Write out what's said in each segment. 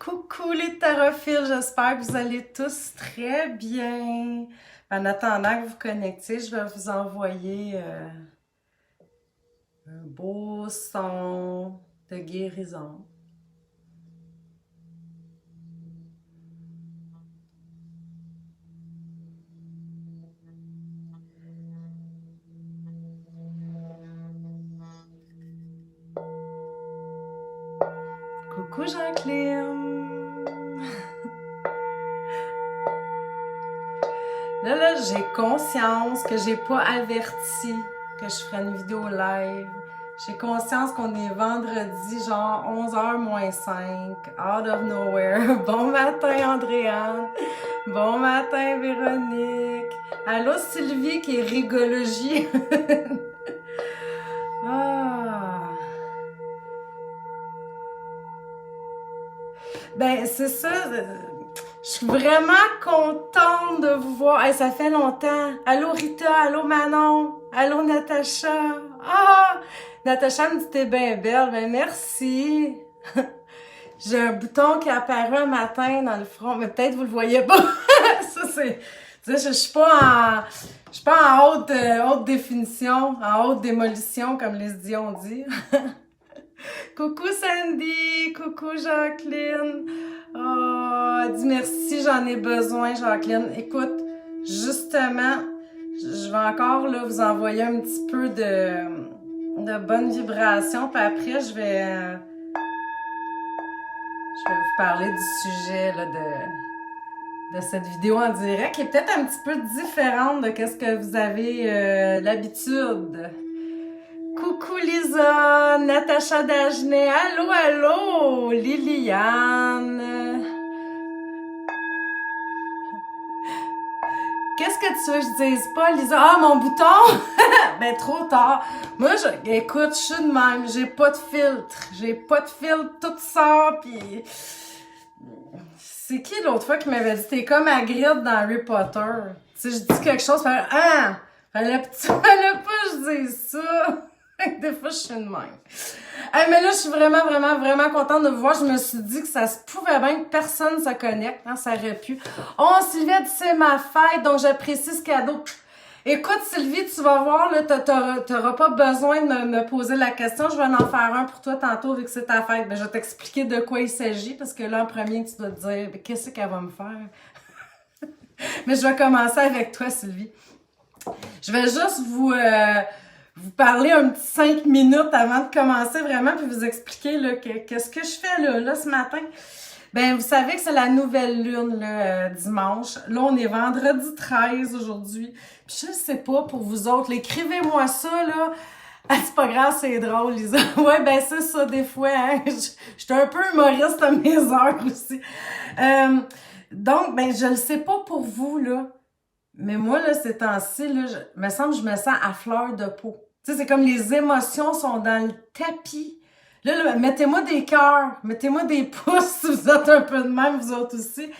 Coucou les tarophiles, j'espère que vous allez tous très bien. En attendant que vous connectiez, je vais vous envoyer un beau son de guérison. Coucou Jacqueline! Là, j'ai conscience que j'ai pas averti que je ferais une vidéo live. J'ai conscience qu'on est vendredi, genre 11h moins 5, out of nowhere. Bon matin, Andréane. Bon matin, Véronique. Allô, Sylvie, qui est rigologie. Ah. Ben, c'est ça. Je suis vraiment contente de vous voir. Hey, ça fait longtemps. Allô Rita, allô Manon, allô Natacha. Ah! Natacha me dit t'es bien belle. Ben merci. J'ai un bouton qui est apparu un matin dans le front, mais peut-être vous le voyez pas. Ça c'est. Tu sais, je suis pas en haute définition, en haute démolition, comme les Dion dit. Coucou Sandy, coucou Jacqueline. Oh, dis merci, j'en ai besoin, Jacqueline. Écoute, justement, je vais encore là, vous envoyer un petit peu de bonnes vibrations, puis après, je vais vous parler du sujet là, de cette vidéo en direct, qui est peut-être un petit peu différente de ce que vous avez l'habitude. Coucou Lisa, Natacha Dagenet, allô, allô, Liliane. Qu'est-ce que tu veux que je dise pas, Lisa? Ah, mon bouton! Ben, trop tard. Moi, écoute, je suis de même, j'ai pas de filtre. J'ai pas de filtre, tout sort, pis... C'est qui l'autre fois qui m'avait dit, t'es comme Hagrid dans Harry Potter? Tu sais, je dis quelque chose, fallait pas que je dise ça. Des fois, je suis de même. Hey, mais là, je suis vraiment, vraiment, vraiment contente de vous voir. Je me suis dit que ça se pouvait bien que personne se connecte. Hein, ça aurait pu. Oh, Sylvie a dit c'est ma fête, donc j'apprécie ce cadeau. Écoute, Sylvie, tu vas voir, là, t'auras pas besoin de me poser la question. Je vais en faire un pour toi tantôt, vu que c'est ta fête. Ben, je vais t'expliquer de quoi il s'agit, parce que là, en premier, tu dois te dire, qu'est-ce qu'elle va me faire? Mais je vais commencer avec toi, Sylvie. Je vais juste vous parler un petit 5 minutes avant de commencer vraiment, puis vous expliquer là, qu'est-ce que je fais là ce matin. Ben, vous savez que c'est la nouvelle lune là, dimanche. Là, on est vendredi 13 aujourd'hui. Puis je sais pas pour vous autres, écrivez-moi ça là. Ah, c'est pas grave, c'est drôle, Lisa. Ouais, ben c'est ça des fois. Hein? J'étais un peu humoriste à mes heures aussi. Donc, ben je le sais pas pour vous là. Mais moi, là, ces temps-ci, là, me semble que je me sens à fleur de peau. Tu sais, c'est comme les émotions sont dans le tapis. Là, mettez-moi des cœurs, mettez-moi des pouces si vous êtes un peu de même, vous autres aussi. Puis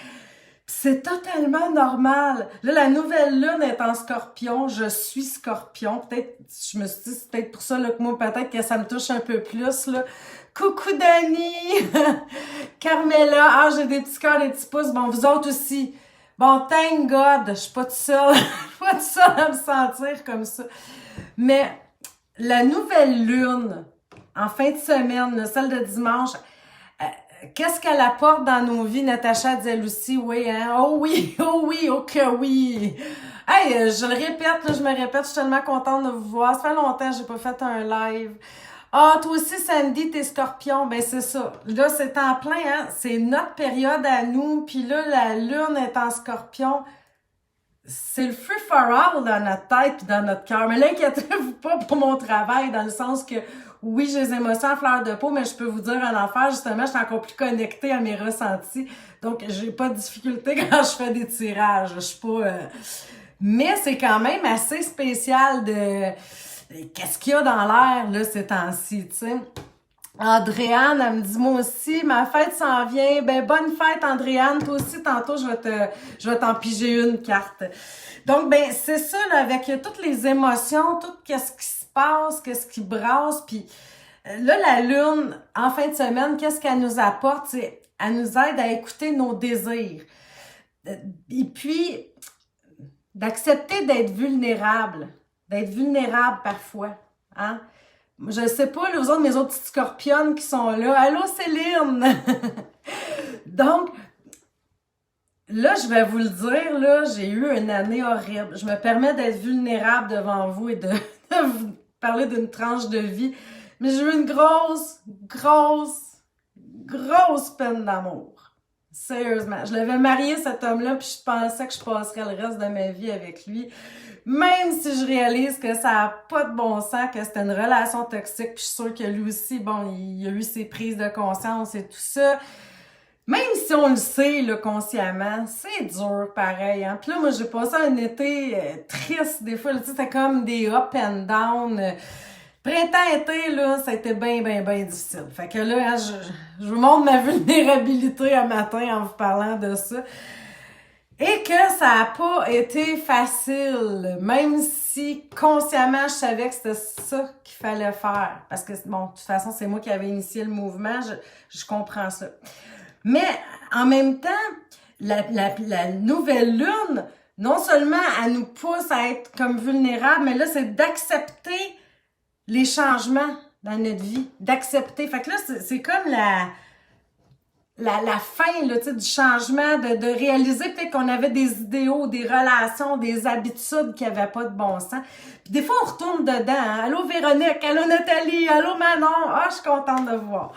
c'est totalement normal. Là, la nouvelle lune est en scorpion. Je suis scorpion. Peut-être, je me suis dit, c'est peut-être pour ça là, que moi, peut-être que ça me touche un peu plus. Là. Coucou Dani! Carmela! Ah, j'ai des petits cœurs, des petits pouces. Bon, vous autres aussi. Bon, thank God, je suis pas toute seule. Je suis pas toute seule à me sentir comme ça. Mais la nouvelle lune, en fin de semaine, là, celle de dimanche, qu'est-ce qu'elle apporte dans nos vies? Natacha dit elle aussi, oui, hein? Oh oui, oh que oui! Hey, je le répète, là, je me répète, je suis tellement contente de vous voir. Ça fait longtemps que j'ai pas fait un live. Ah, toi aussi, Sandy, t'es scorpion. Ben, c'est ça. Là, c'est en plein, hein? C'est notre période à nous. Puis là, la lune est en scorpion. C'est le free for all dans notre tête puis dans notre cœur. Mais là, inquiétez-vous pas pour mon travail, dans le sens que, oui, j'ai des émotions à fleur de peau, mais je peux vous dire en affaire, justement, je suis encore plus connectée à mes ressentis. Donc, j'ai pas de difficulté quand je fais des tirages. Je suis pas... Mais c'est quand même assez spécial de... Qu'est-ce qu'il y a dans l'air, là, ces temps-ci, tu sais? Andréane, elle me dit, moi aussi, ma fête s'en vient. Ben, bonne fête, Andréane. Toi aussi, tantôt, je vais t'en piger une carte. Donc, ben, c'est ça, là, avec toutes les émotions, tout qu'est-ce qui se passe, qu'est-ce qui brasse, puis Là, la lune, en fin de semaine, qu'est-ce qu'elle nous apporte? C'est, elle nous aide à écouter nos désirs. Et puis, d'accepter d'être vulnérable parfois, hein? Je sais pas, les autres, mes autres petites scorpionnes qui sont là. Allô, Céline! Donc, là, je vais vous le dire, là, j'ai eu une année horrible. Je me permets d'être vulnérable devant vous et de vous parler d'une tranche de vie. Mais j'ai eu une grosse peine d'amour. Sérieusement. Je l'avais marié, cet homme-là, puis je pensais que je passerais le reste de ma vie avec lui. Même si je réalise que ça n'a pas de bon sens, que c'était une relation toxique, puis je suis sûre que lui aussi, bon, il a eu ses prises de conscience et tout ça. Même si on le sait, là, consciemment, c'est dur, pareil, hein. Puis là, moi, j'ai passé un été triste, des fois, tu sais, c'était comme des up and down. Printemps-été, là, ça a été bien difficile. Fait que là, je vous montre ma vulnérabilité un matin en vous parlant de ça. Et que ça n'a pas été facile, même si consciemment, je savais que c'était ça qu'il fallait faire. Parce que, bon, de toute façon, c'est moi qui avais initié le mouvement, je comprends ça. Mais en même temps, la nouvelle lune, non seulement elle nous pousse à être comme vulnérables, mais là, c'est d'accepter les changements dans notre vie, d'accepter. Fait que là, c'est comme la fin là, tu sais, du changement, de réaliser peut-être qu'on avait des idéaux, des relations, des habitudes qui n'avaient pas de bon sens. Puis des fois, on retourne dedans. Hein? Allô Véronique, allô Nathalie, allô Manon. Ah, je suis contente de vous voir.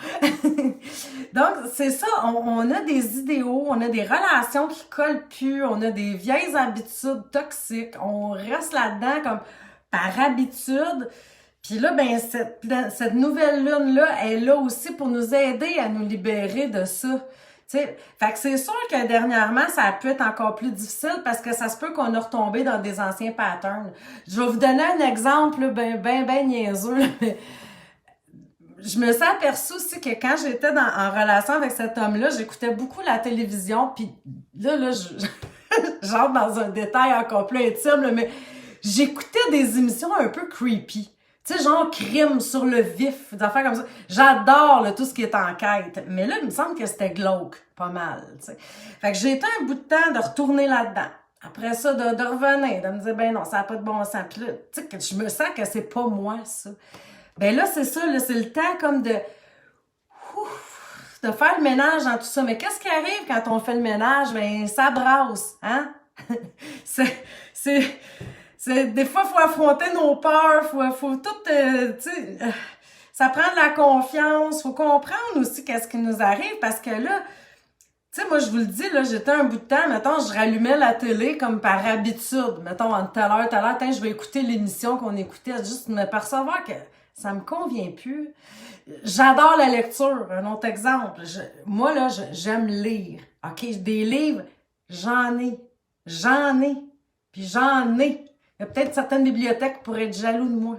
Donc, c'est ça, on a des idéaux, on a des relations qui collent plus, on a des vieilles habitudes toxiques, on reste là-dedans comme par habitude. Puis là, ben cette nouvelle lune-là est là aussi pour nous aider à nous libérer de ça. T'sais, fait que c'est sûr que dernièrement, ça a pu être encore plus difficile parce que ça se peut qu'on a retombé dans des anciens patterns. Je vais vous donner un exemple là, ben niaiseux. Mais je me suis aperçue aussi que quand j'étais en relation avec cet homme-là, j'écoutais beaucoup la télévision. Puis là, j'entre dans un détail encore plus intime, là, mais j'écoutais des émissions un peu creepy. Tu sais, genre crime sur le vif, des affaires comme ça. J'adore là, tout ce qui est enquête. Mais là, il me semble que c'était glauque, pas mal, tu sais. Fait que j'ai été un bout de temps de retourner là-dedans. Après ça, de revenir, de me dire, ben non, ça n'a pas de bon sens. Puis là, tu sais, que je me sens que c'est pas moi, ça. Ben là, c'est ça, là, c'est le temps comme de faire le ménage dans tout ça. Mais qu'est-ce qui arrive quand on fait le ménage? Ben, ça brasse, hein? Des fois, il faut affronter nos peurs, faut tout, tu sais, ça prend de la confiance, faut comprendre aussi qu'est-ce qui nous arrive, parce que là, tu sais, moi, je vous le dis, là, j'étais un bout de temps, mettons, je rallumais la télé comme par habitude, mettons, en telle heure, je vais écouter l'émission qu'on écoutait, juste me percevoir que ça me convient plus. J'adore la lecture, un autre exemple. Moi, là, j'aime lire, OK? Des livres, j'en ai, puis j'en ai. Il y a peut-être certaines bibliothèques qui pourraient être jaloux de moi.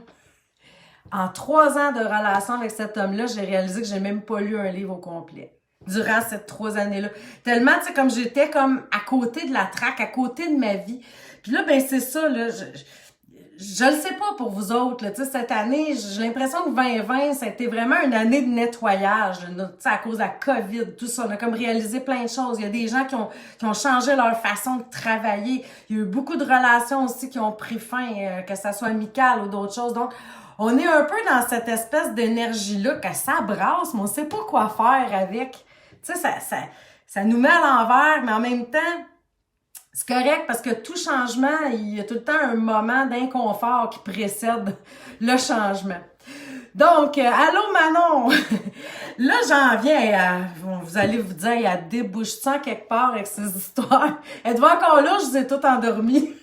En 3 ans de relation avec cet homme-là, j'ai réalisé que j'ai même pas lu un livre au complet. Durant ces 3 années-là. Tellement, tu sais, comme j'étais comme à côté de la traque, à côté de ma vie. Puis là, ben c'est ça, là, je le sais pas pour vous autres, là, tu sais, cette année, j'ai l'impression que 2020, ça a été vraiment une année de nettoyage, tu sais, à cause de la COVID, tout ça. On a comme réalisé plein de choses. Il y a des gens qui ont changé leur façon de travailler. Il y a eu beaucoup de relations aussi qui ont pris fin, que ça soit amical ou d'autres choses. Donc, on est un peu dans cette espèce d'énergie-là que ça brasse, mais on sait pas quoi faire avec. Tu sais, ça nous met à l'envers, mais en même temps, c'est correct parce que tout changement, il y a tout le temps un moment d'inconfort qui précède le changement. Donc, allô Manon! Là, j'en viens à... Vous allez vous dire, elle débouche-tu quelque part avec ces histoires? Êtes-vous encore là? Je vous ai tout endormi.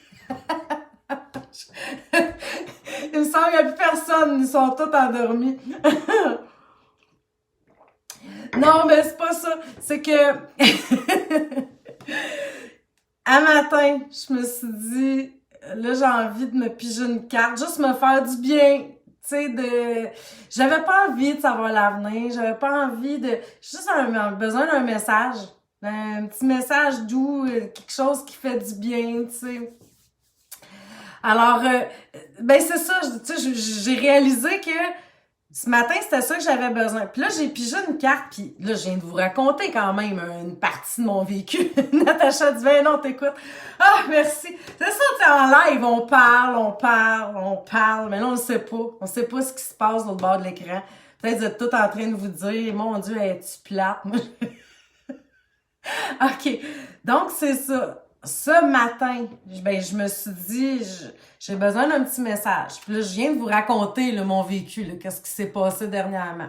Il me semble qu'il n'y a plus personne. Ils sont tous endormis. Non, mais c'est pas ça. C'est que... Un matin, je me suis dit, là, j'ai envie de me piger une carte, juste me faire du bien, tu sais, j'avais pas envie de savoir l'avenir, j'avais pas envie de, j'ai juste besoin d'un message, un petit message doux, quelque chose qui fait du bien, tu sais. Alors, ben c'est ça, tu sais, j'ai réalisé que Ce matin, c'était ça que j'avais besoin. Puis là, j'ai pigé une carte, puis là, je viens de vous raconter quand même une partie de mon vécu. Natacha dit, ben non, t'écoutes. Ah, merci. C'est ça, tu sais, en live, on parle, mais là, on ne sait pas. On sait pas ce qui se passe de l'autre bord de l'écran. Peut-être que vous êtes tous en train de vous dire, mon Dieu, es-tu plate? Moi, OK. Donc, c'est ça. Ce matin, ben, je me suis dit, j'ai besoin d'un petit message. Puis là, je viens de vous raconter là, mon vécu, là, qu'est-ce qui s'est passé dernièrement.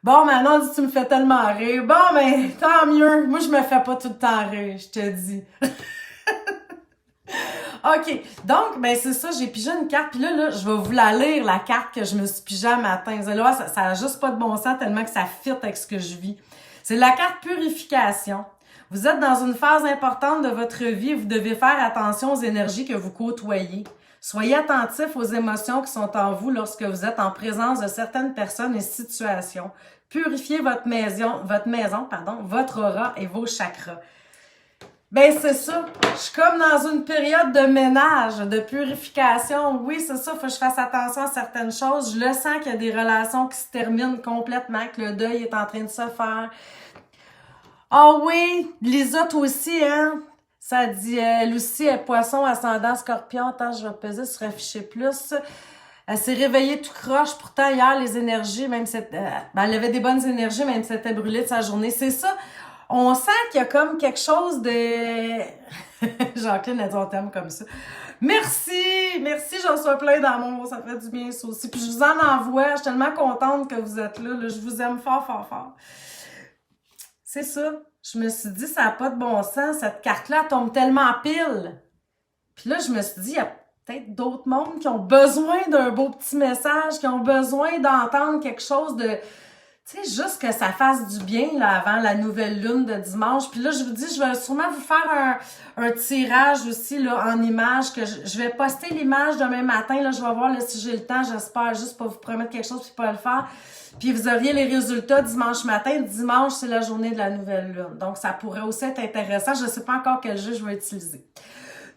Bon, maintenant, tu me fais tellement rire. Bon, ben, tant mieux. Moi, je me fais pas tout le temps rire, je te dis. OK. Donc, ben, c'est ça, j'ai pigé une carte. Puis là, je vais vous la lire, la carte que je me suis pigée un matin. Vous allez voir, ça a juste pas de bon sens tellement que ça fit avec ce que je vis. C'est la carte purification. Vous êtes dans une phase importante de votre vie et vous devez faire attention aux énergies que vous côtoyez. Soyez attentif aux émotions qui sont en vous lorsque vous êtes en présence de certaines personnes et situations. Purifiez votre maison, votre aura et vos chakras. Ben, c'est ça. Je suis comme dans une période de ménage, de purification. Oui, c'est ça. Faut que je fasse attention à certaines choses. Je le sens qu'il y a des relations qui se terminent complètement, que le deuil est en train de se faire. Ah oui, Lisa, toi aussi, hein? Ça dit, Lucie est poisson, ascendant scorpion. Attends, je vais peser sur afficher plus. Elle s'est réveillée tout croche. Pourtant, hier, les énergies, même si elle avait des bonnes énergies, même si elle était brûlée de sa journée. C'est ça. On sent qu'il y a comme quelque chose de... Jacqueline a dit on t'aime comme ça. Merci, j'en suis plein d'amour. Ça fait du bien, ça aussi. Puis je vous en envoie. Je suis tellement contente que vous êtes là. Je vous aime fort, fort, fort. C'est ça. Je me suis dit, ça n'a pas de bon sens. Cette carte-là tombe tellement pile. Puis là, je me suis dit, il y a peut-être d'autres mondes qui ont besoin d'un beau petit message, qui ont besoin d'entendre quelque chose de... Tu sais, juste que ça fasse du bien là, avant la nouvelle lune de dimanche. Puis là, je vous dis, je vais sûrement vous faire un tirage aussi là, en images. Que je vais poster l'image demain matin. Là, je vais voir là, si j'ai le temps. J'espère juste pas vous promettre quelque chose puis pas le faire. Puis vous auriez les résultats dimanche matin. Dimanche, c'est la journée de la nouvelle lune. Donc, ça pourrait aussi être intéressant. Je ne sais pas encore quel jeu je vais utiliser.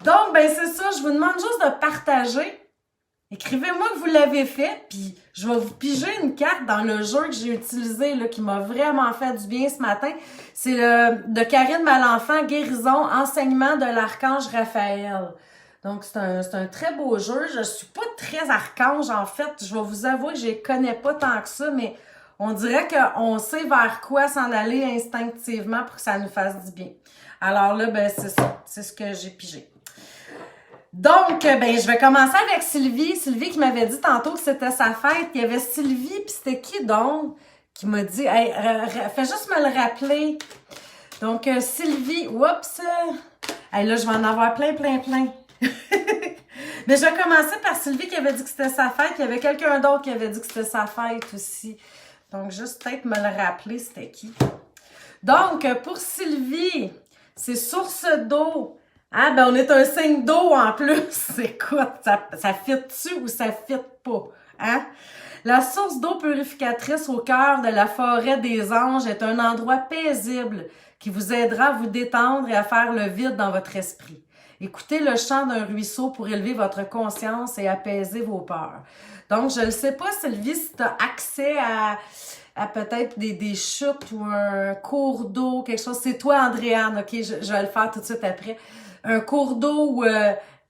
Donc, ben c'est ça. Je vous demande juste de partager. Écrivez-moi que vous l'avez fait, puis je vais vous piger une carte dans le jeu que j'ai utilisé, là, qui m'a vraiment fait du bien ce matin. C'est de Karine Malenfant, Guérison, enseignement de l'archange Raphaël. Donc, c'est un très beau jeu. Je suis pas très archange, en fait. Je vais vous avouer que je les connais pas tant que ça, mais on dirait qu'on sait vers quoi s'en aller instinctivement pour que ça nous fasse du bien. Alors là, ben c'est ça. C'est ce que j'ai pigé. Donc, ben, je vais commencer avec Sylvie. Sylvie qui m'avait dit tantôt que c'était sa fête. Il y avait Sylvie, puis c'était qui donc? Qui m'a dit, hey, fais juste me le rappeler. Donc, Sylvie, oups! Hey, là, je vais en avoir plein. Mais je vais commencer par Sylvie qui avait dit que c'était sa fête. Il y avait quelqu'un d'autre qui avait dit que c'était sa fête aussi. Donc, juste peut-être me le rappeler, c'était qui? Donc, pour Sylvie, c'est source d'eau. Ah, ben, on est un signe d'eau en plus. Écoute, ça fit-tu ou ça fit pas? Hein? La source d'eau purificatrice au cœur de la forêt des anges est un endroit paisible qui vous aidera à vous détendre et à faire le vide dans votre esprit. Écoutez le chant d'un ruisseau pour élever votre conscience et apaiser vos peurs. Donc, je ne sais pas, Sylvie, si tu as accès à peut-être des chutes ou un cours d'eau, quelque chose. C'est toi, Andréane, OK? Je vais le faire tout de suite après. Un cours d'eau où,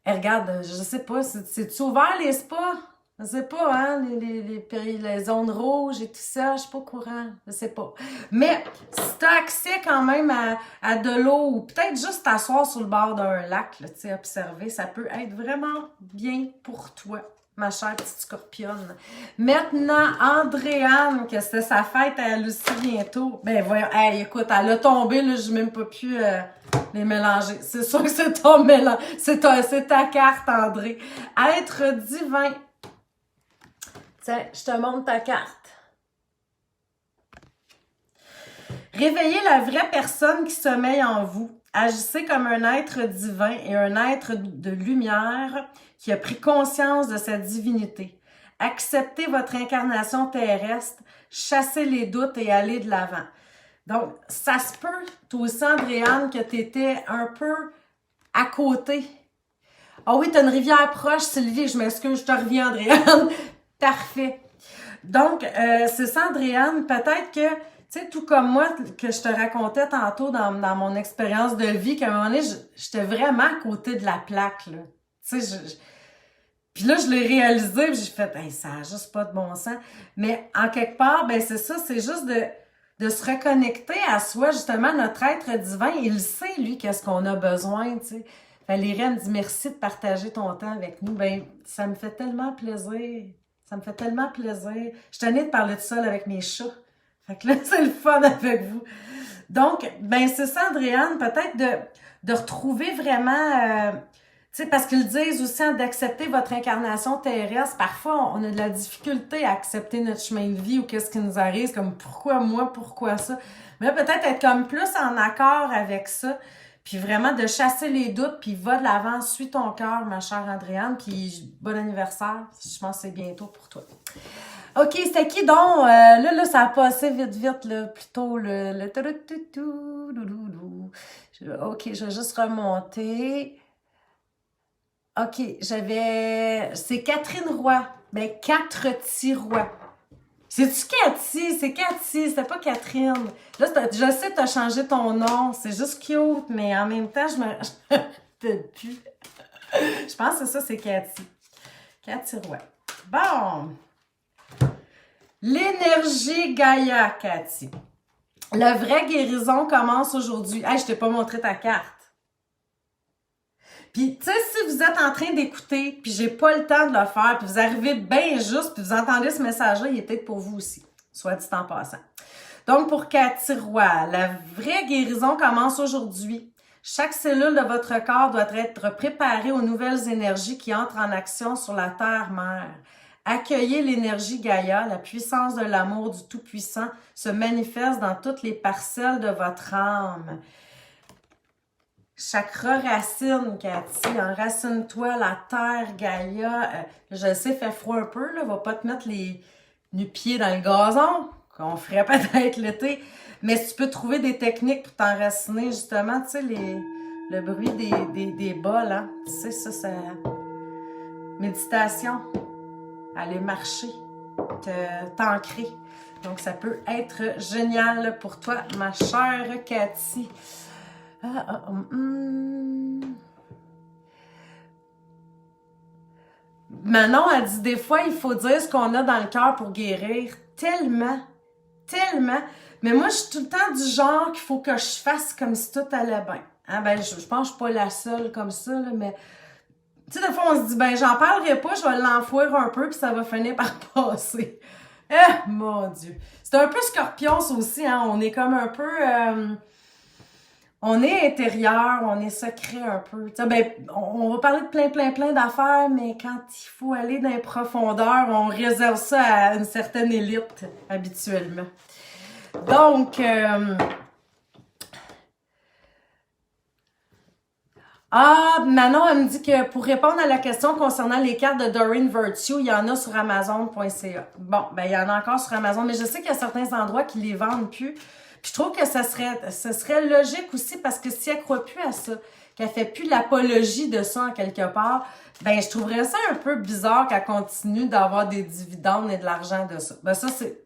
regarde, je sais pas, c'est-tu ouvert les spas? Je sais pas, hein, les zones rouges et tout ça, je suis pas au courant, je sais pas. Mais si t'as accès quand même à de l'eau ou peut-être juste t'asseoir sur le bord d'un lac, tu sais, observer, ça peut être vraiment bien pour toi, ma chère petite scorpionne. Maintenant, Andréane, que c'était sa fête à elle aussi bientôt. Ben voyons, hey, écoute, elle a tombé, là, j'ai même pas pu les mélanger. C'est sûr que c'est ton mélange, c'est ta carte, André. Être divin. Tiens, je te montre ta carte. Réveillez la vraie personne qui sommeille en vous. Agissez comme un être divin et un être de lumière qui a pris conscience de sa divinité. Acceptez votre incarnation terrestre, chassez les doutes et allez de l'avant. Donc, ça se peut, toi aussi, Andréane, que tu étais un peu à côté. Ah oui, tu as une rivière proche, Sylvie, je m'excuse, je te reviens, Andréane. Parfait. Donc, c'est ça, Andréane, peut-être que, tu sais, tout comme moi, que je te racontais tantôt dans mon expérience de vie, qu'à un moment donné, j'étais vraiment à côté de la plaque, là. Tu sais, puis là, je l'ai réalisé, puis j'ai fait, hey, ça a juste pas de bon sens. Mais en quelque part, ben c'est ça, c'est juste de se reconnecter à soi, justement, notre être divin. Il sait, lui, qu'est-ce qu'on a besoin, tu sais. Valérie me dit merci de partager ton temps avec nous. Ben, ça me fait tellement plaisir. Ça me fait tellement plaisir. Je tenais de parler de ça là, avec mes chats. Fait que là, c'est le fun avec vous. Donc, ben c'est ça, Andréane, peut-être de retrouver vraiment... tu sais, parce qu'ils disent aussi hein, d'accepter votre incarnation terrestre. Parfois, on a de la difficulté à accepter notre chemin de vie ou qu'est-ce qui nous arrive, comme pourquoi moi, pourquoi ça. Mais là, peut-être être comme plus en accord avec ça, puis vraiment de chasser les doutes, puis va de l'avant, suis ton cœur, ma chère Andréane, puis bon anniversaire. Je pense que c'est bientôt pour toi. OK, c'était qui donc? Là, ça a passé vite, là, plutôt le... OK, je vais juste remonter. OK, c'est Catherine Roy. Ben, 4 C'est-tu Cathy? C'est Cathy, c'était pas Catherine. Là, je sais que t'as changé ton nom. C'est juste cute, mais en même temps, je me rappelle plus. Je pense que c'est ça, c'est Cathy. Cathy Roy. Bon. L'énergie Gaïa, Cathy. La vraie guérison commence aujourd'hui. Hey, je t'ai pas montré ta carte. Puis, tu sais, si vous êtes en train d'écouter, puis j'ai pas le temps de le faire, puis vous arrivez bien juste, puis vous entendez ce message-là, il est peut-être pour vous aussi, soit dit en passant. Donc, pour Cathy Roy, la vraie guérison commence aujourd'hui. Chaque cellule de votre corps doit être préparée aux nouvelles énergies qui entrent en action sur la Terre-Mère. Accueillez l'énergie Gaïa, la puissance de l'amour du Tout-Puissant se manifeste dans toutes les parcelles de votre âme. Chakra racine, Cathy, enracine-toi, la terre, Gaïa. Je sais, fait froid un peu, là, va pas te mettre les pieds dans le gazon, qu'on ferait peut-être l'été. Mais si tu peux trouver des techniques pour t'enraciner, justement, tu sais, le bruit des bols, hein. Tu sais, ça... Méditation, aller marcher, t'ancrer. Donc, ça peut être génial pour toi, ma chère Cathy. Manon a dit des fois il faut dire ce qu'on a dans le cœur pour guérir. Tellement. Mais moi je suis tout le temps du genre qu'il faut que je fasse comme si tout allait bien. Hein, ben je pense que je suis pas la seule comme ça, là, mais tu sais des fois on se dit ben j'en parlerai pas, je vais l'enfouir un peu puis ça va finir par passer. Mon Dieu. C'est un peu Scorpion ça aussi, hein. On est comme un peu on est intérieur, on est secret un peu. T'sais, ben, on va parler de plein d'affaires, mais quand il faut aller dans les profondeurs, on réserve ça à une certaine élite, habituellement. Donc, Manon, elle me dit que pour répondre à la question concernant les cartes de Doreen Virtue, il y en a sur Amazon.ca. Bon, ben, il y en a encore sur Amazon, mais je sais qu'il y a certains endroits qui les vendent plus. Puis je trouve que ça serait logique aussi parce que si elle croit plus à ça, qu'elle fait plus l'apologie de ça en quelque part, ben je trouverais ça un peu bizarre qu'elle continue d'avoir des dividendes et de l'argent de ça. Ben ça, c'est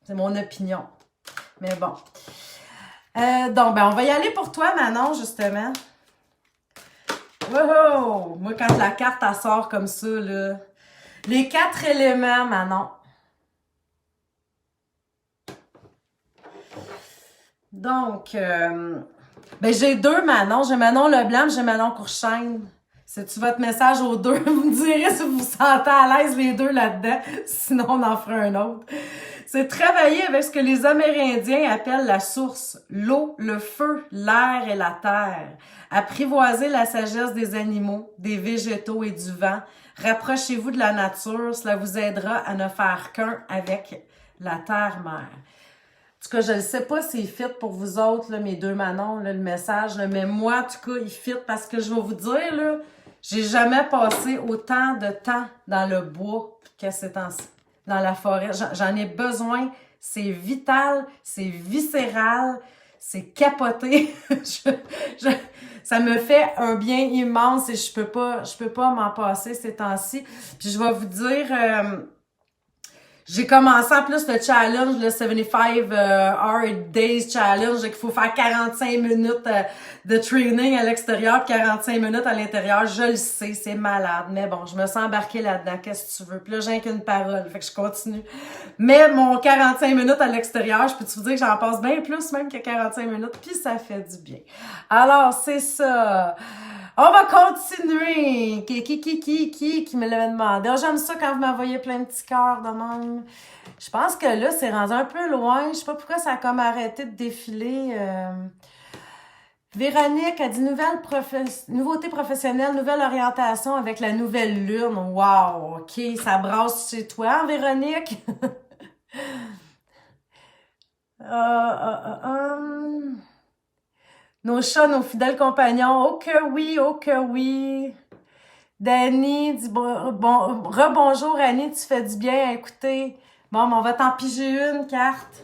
mon opinion. Mais bon. Donc, ben on va y aller pour toi, Manon, justement. Wow! Moi, quand la carte, elle sort comme ça, là. Les 4 éléments, Manon. Donc, ben j'ai 2 Manon. J'ai Manon Leblanc, j'ai Manon Courchaine. C'est-tu votre message aux 2? Vous me direz si vous vous sentez à l'aise les 2 là-dedans. Sinon, on en fera un autre. C'est travailler avec ce que les Amérindiens appellent la source. L'eau, le feu, l'air et la terre. Apprivoiser la sagesse des animaux, des végétaux et du vent. Rapprochez-vous de la nature. Cela vous aidera à ne faire qu'un avec la terre-mère. En tout cas, je ne sais pas s'il fit pour vous autres, là, mes 2 Manon, là, le message, là, mais moi, en tout cas, il fit parce que je vais vous dire, là, j'ai jamais passé autant de temps dans le bois que ces temps-ci, dans la forêt. J'en ai besoin, c'est vital, c'est viscéral, c'est capoté. Ça me fait un bien immense et je peux pas m'en passer ces temps-ci. Puis je vais vous dire... J'ai commencé en plus le challenge, le 75 Hard Days Challenge, qu'il faut faire 45 minutes de training à l'extérieur, 45 minutes à l'intérieur. Je le sais, c'est malade, mais bon, je me sens embarquée là-dedans. Qu'est-ce que tu veux? Puis là, j'ai qu'une parole, fait que je continue. Mais mon 45 minutes à l'extérieur, je peux te dire que j'en passe bien plus même que 45 minutes, puis ça fait du bien. Alors, c'est ça. On va continuer. Qui me l'avait demandé? Oh, j'aime ça quand vous m'envoyez plein de petits cœurs de même. Je pense que là, c'est rendu un peu loin. Je sais pas pourquoi ça a comme arrêté de défiler. Véronique a dit nouveauté professionnelle, nouvelle orientation avec la nouvelle lune. Wow, OK, ça brasse chez toi, Véronique? Nos chats, nos fidèles compagnons. Oh que oui, oh que oui. Dani dit rebonjour Annie, tu fais du bien à écouter. Bon, on va t'en piger une carte.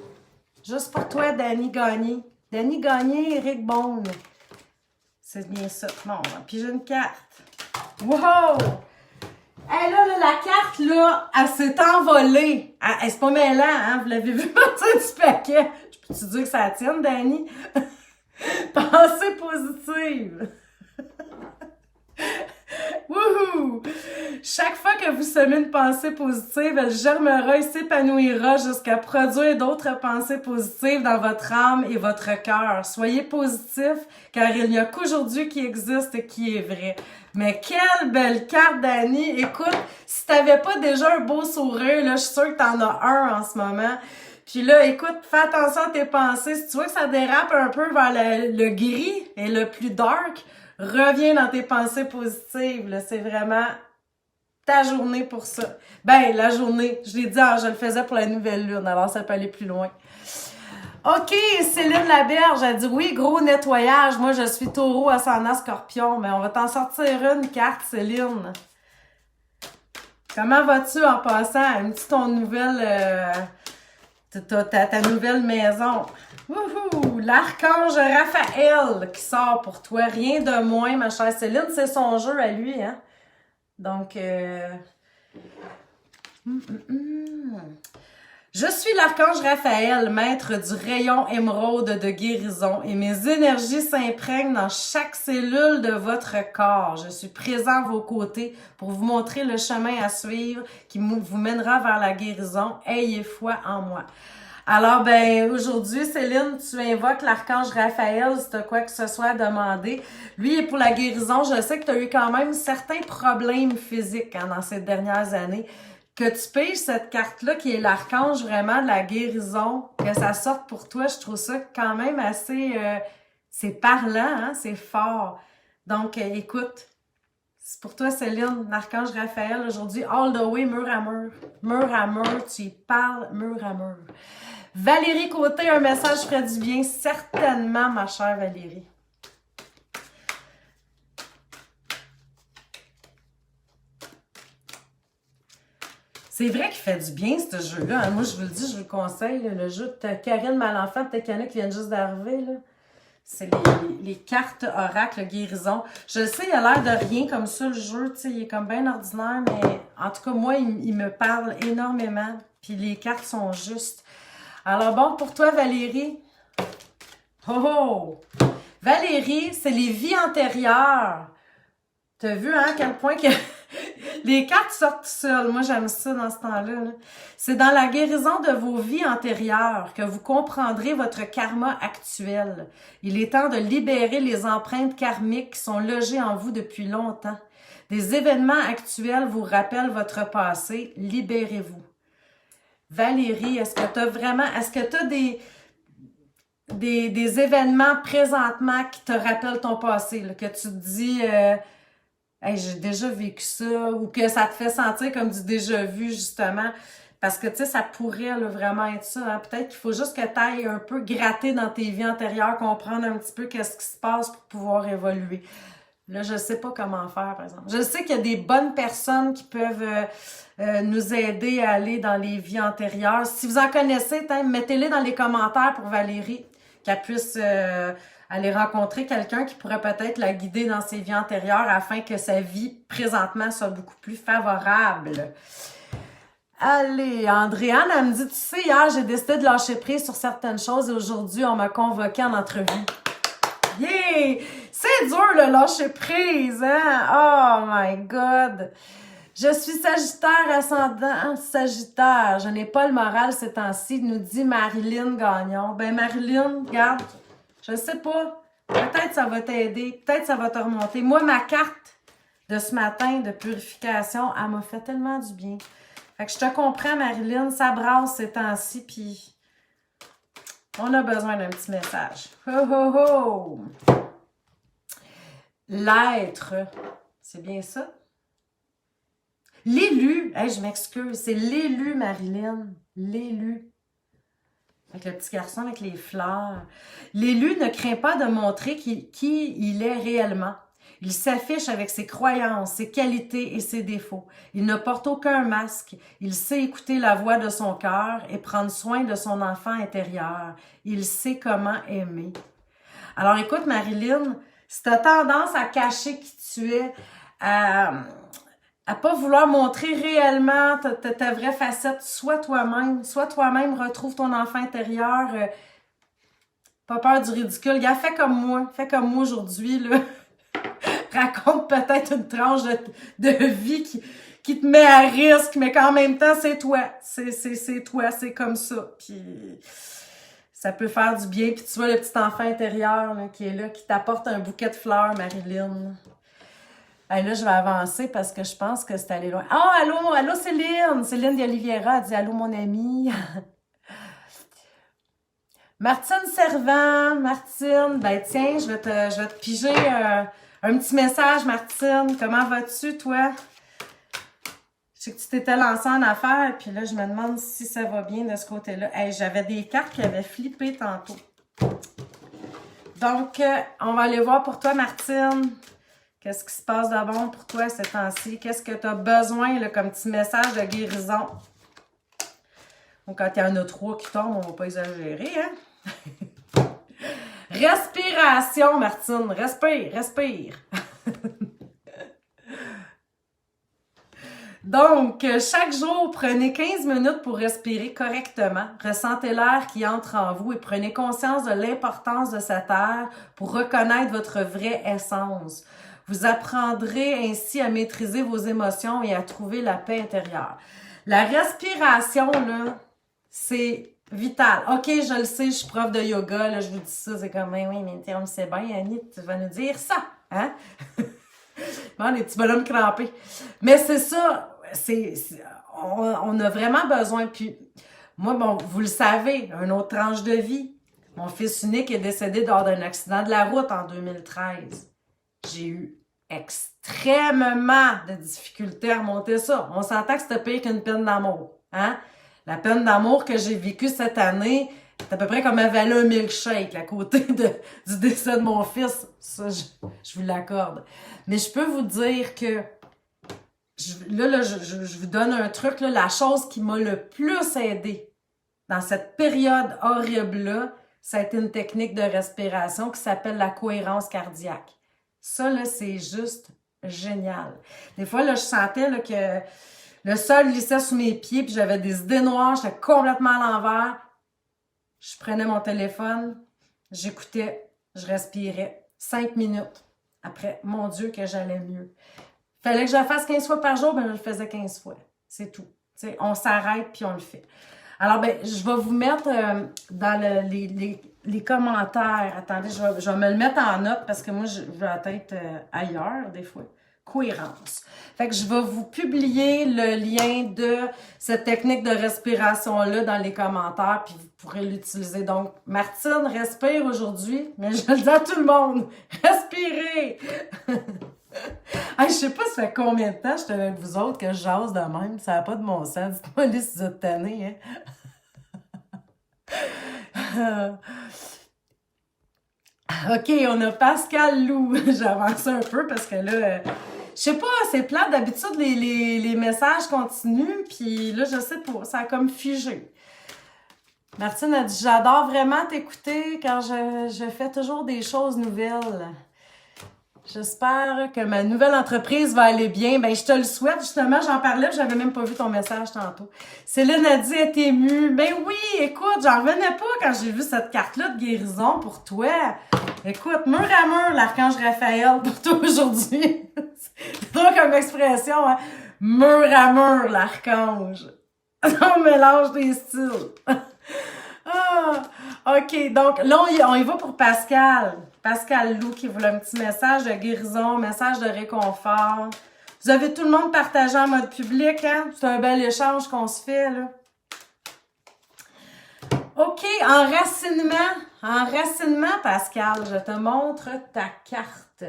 Juste pour toi, Dani Gagné. Dani Gagné, Eric Bone. C'est bien ça. Bon, on va piger une carte. Wow! Hey, là, la carte, là, elle s'est envolée. C'est pas mêlant, hein? Vous l'avez vu partir du paquet. Je peux-tu dire que ça tienne, Dani? Pensée positive. Wouhou! Chaque fois que vous semez une pensée positive, elle germera et s'épanouira jusqu'à produire d'autres pensées positives dans votre âme et votre cœur. Soyez positif, car il n'y a qu'aujourd'hui qui existe et qui est vrai. Mais quelle belle carte, Dani! Écoute, si t'avais pas déjà un beau sourire, là, je suis sûre que t'en as un en ce moment. Puis là, écoute, fais attention à tes pensées. Si tu vois que ça dérape un peu vers le gris et le plus dark, reviens dans tes pensées positives. Là, c'est vraiment ta journée pour ça. Ben, la journée. Je l'ai dit, je le faisais pour la nouvelle lune, alors ça peut aller plus loin. OK, Céline Laberge a dit oui, gros nettoyage. Moi, je suis taureau, ascendant scorpion. Mais on va t'en sortir une carte, Céline. Comment vas-tu en passant? Aimes-tu ton nouvelle... ta nouvelle maison? Wouhou! L'archange Raphaël qui sort pour toi. Rien de moins, ma chère Céline. C'est son jeu à lui, hein? Donc, Je suis l'archange Raphaël, maître du rayon émeraude de guérison, et mes énergies s'imprègnent dans chaque cellule de votre corps. Je suis présent à vos côtés pour vous montrer le chemin à suivre qui vous mènera vers la guérison. Ayez foi en moi. Alors, ben, aujourd'hui, Céline, tu invoques l'archange Raphaël si tu as quoi que ce soit à demander. Lui est pour la guérison. Je sais que tu as eu quand même certains problèmes physiques dans ces dernières années. Que tu piges cette carte-là qui est l'archange vraiment de la guérison, que ça sorte pour toi, je trouve ça quand même assez... c'est parlant, hein? C'est fort. Donc, écoute, c'est pour toi, Céline, l'archange Raphaël, aujourd'hui, all the way, mur à mur. Mur à mur, tu y parles mur à mur. Valérie Côté, un message ferait du bien, certainement, ma chère Valérie. C'est vrai qu'il fait du bien, ce jeu-là. Hein? Moi, je vous le dis, je vous le conseille. Là, le jeu de Karine Malenfant, peut-être qu'il y en a qui viennent juste d'arriver. C'est les cartes oracle guérison. Je sais, il a l'air de rien comme ça, le jeu. Il est comme bien ordinaire, mais en tout cas, moi, il me parle énormément. Puis les cartes sont justes. Alors bon, pour toi, Valérie. Oh! Valérie, c'est les vies antérieures. T'as vu, hein, à quel point que les cartes sortent seules. Moi, j'aime ça dans ce temps-là. Là. C'est dans la guérison de vos vies antérieures que vous comprendrez votre karma actuel. Il est temps de libérer les empreintes karmiques qui sont logées en vous depuis longtemps. Des événements actuels vous rappellent votre passé. Libérez-vous. Valérie, est-ce que tu as vraiment... Est-ce que tu as des événements présentement qui te rappellent ton passé? Là, que tu te dis... Hey, j'ai déjà vécu ça, ou que ça te fait sentir comme du déjà vu, justement. Parce que, tu sais, ça pourrait là, vraiment être ça. Hein? Peut-être qu'il faut juste que tu ailles un peu gratter dans tes vies antérieures, comprendre un petit peu qu'est-ce qui se passe pour pouvoir évoluer. Là, je sais pas comment faire, par exemple. Je sais qu'il y a des bonnes personnes qui peuvent nous aider à aller dans les vies antérieures. Si vous en connaissez, mettez-les dans les commentaires pour Valérie, qu'elle puisse... aller rencontrer quelqu'un qui pourrait peut-être la guider dans ses vies antérieures afin que sa vie présentement soit beaucoup plus favorable. Allez, Andréane, elle me dit, tu sais, hier, j'ai décidé de lâcher prise sur certaines choses et aujourd'hui, on m'a convoqué en entrevue. Yeah! C'est dur, le lâcher prise, hein? Oh my God! Je suis Sagittaire, ascendant Sagittaire. Je n'ai pas le moral ces temps-ci, nous dit Marilyn Gagnon. Ben, Marilyn, regarde, je sais pas. Peut-être ça va t'aider, peut-être ça va te remonter. Moi, ma carte de ce matin de purification, elle m'a fait tellement du bien. Fait que je te comprends, Marilyn, ça brasse ces temps-ci, puis on a besoin d'un petit message. Ho, ho, ho! L'être, c'est bien ça? L'élu, hey, je m'excuse, c'est l'élu, Marilyn, l'élu. Avec le petit garçon avec les fleurs. L'élu ne craint pas de montrer qui il est réellement. Il s'affiche avec ses croyances, ses qualités et ses défauts. Il ne porte aucun masque. Il sait écouter la voix de son cœur et prendre soin de son enfant intérieur. Il sait comment aimer. Alors écoute, Marilyn, si tu as tendance à cacher qui tu es, à pas vouloir montrer réellement ta vraie facette, sois toi-même, retrouve ton enfant intérieur, pas peur du ridicule. Gars, fais comme moi aujourd'hui, là. Raconte peut-être une tranche de vie qui te met à risque, mais qu'en même temps, c'est toi. C'est toi, c'est comme ça. Puis ça peut faire du bien. Puis tu vois le petit enfant intérieur là, qui est là, qui t'apporte un bouquet de fleurs, Marilyn. Hey, là, je vais avancer parce que je pense que c'est allé loin. Oh, allô Céline! Céline d'Oliviera dit « Allô, mon amie! » Martine Servant, Martine, ben tiens, je vais te piger un petit message, Martine. Comment vas-tu, toi? Je sais que tu t'étais lancée en affaires, puis là, je me demande si ça va bien de ce côté-là. Hey, j'avais des cartes qui avaient flippé tantôt. Donc, on va aller voir pour toi, Martine. Qu'est-ce qui se passe de bon pour toi ces temps-ci? Qu'est-ce que tu as besoin là, comme petit message de guérison? Donc, quand il y en a 3 qui tombent, on ne va pas exagérer, hein? Respiration, Martine. Respire. Donc, chaque jour, prenez 15 minutes pour respirer correctement. Ressentez l'air qui entre en vous et prenez conscience de l'importance de cette air pour reconnaître votre vraie essence. Vous apprendrez ainsi à maîtriser vos émotions et à trouver la paix intérieure. La respiration, là, c'est vital. OK, je le sais, je suis prof de yoga, là, je vous dis ça, c'est comme, oui, mais on le sait bien, Annie, tu vas nous dire ça, hein? Bon, les petits bonhommes crampés. Mais c'est ça, on a vraiment besoin. Puis, moi, bon, vous le savez, une autre tranche de vie. Mon fils unique est décédé lors d'un accident de la route en 2013. J'ai eu extrêmement de difficultés à remonter ça. On s'entend que c'était pire qu'une peine d'amour. Hein? La peine d'amour que j'ai vécue cette année, c'est à peu près comme avaler un milkshake à côté du décès de mon fils. Ça, je vous l'accorde. Mais je peux vous dire que, je vous donne un truc, là, la chose qui m'a le plus aidé dans cette période horrible-là, ça a été une technique de respiration qui s'appelle la cohérence cardiaque. Ça, là, c'est juste génial. Des fois, là, je sentais là, que le sol glissait sous mes pieds, puis j'avais des idées noires, j'étais complètement à l'envers. Je prenais mon téléphone, j'écoutais, je respirais. 5 minutes. Après, mon Dieu, que j'allais mieux. Fallait que je le fasse 15 fois par jour, ben je le faisais 15 fois. C'est tout. T'sais, on s'arrête, puis on le fait. Alors, ben, je vais vous mettre dans les commentaires. Attendez, je vais me le mettre en note parce que moi, je vais être ailleurs des fois. Cohérence. Fait que je vais vous publier le lien de cette technique de respiration-là dans les commentaires, puis vous pourrez l'utiliser. Donc, Martine, respire aujourd'hui, mais je le dis à tout le monde. Respirez! Hey, je sais pas ça fait combien de temps j'étais avec vous autres que je jase de même. Ça n'a pas de bon sens. Dites-moi les 6 autres années, hein? OK, on a Pascal Lou. J'avance un peu parce que là, je sais pas, c'est plate. D'habitude, les messages continuent. Puis là, je sais pas, ça a comme figé. Martine a dit, j'adore vraiment t'écouter car je fais toujours des choses nouvelles. J'espère que ma nouvelle entreprise va aller bien. Ben, je te le souhaite. Justement, j'en parlais, j'avais même pas vu ton message tantôt. Céline a dit, elle est émue. Ben oui, écoute, j'en revenais pas quand j'ai vu cette carte-là de guérison pour toi. Écoute, mur à mur, l'archange Raphaël pour toi aujourd'hui. C'est drôle comme expression, hein. Mur à mur, l'archange. On mélange des styles. Ah, OK, donc là, on y va pour Pascal. Pascal Lou qui voulait un petit message de guérison, message de réconfort. Vous avez tout le monde partagé en mode public, hein? C'est un bel échange qu'on se fait, là. OK, enracinement, Pascal, je te montre ta carte.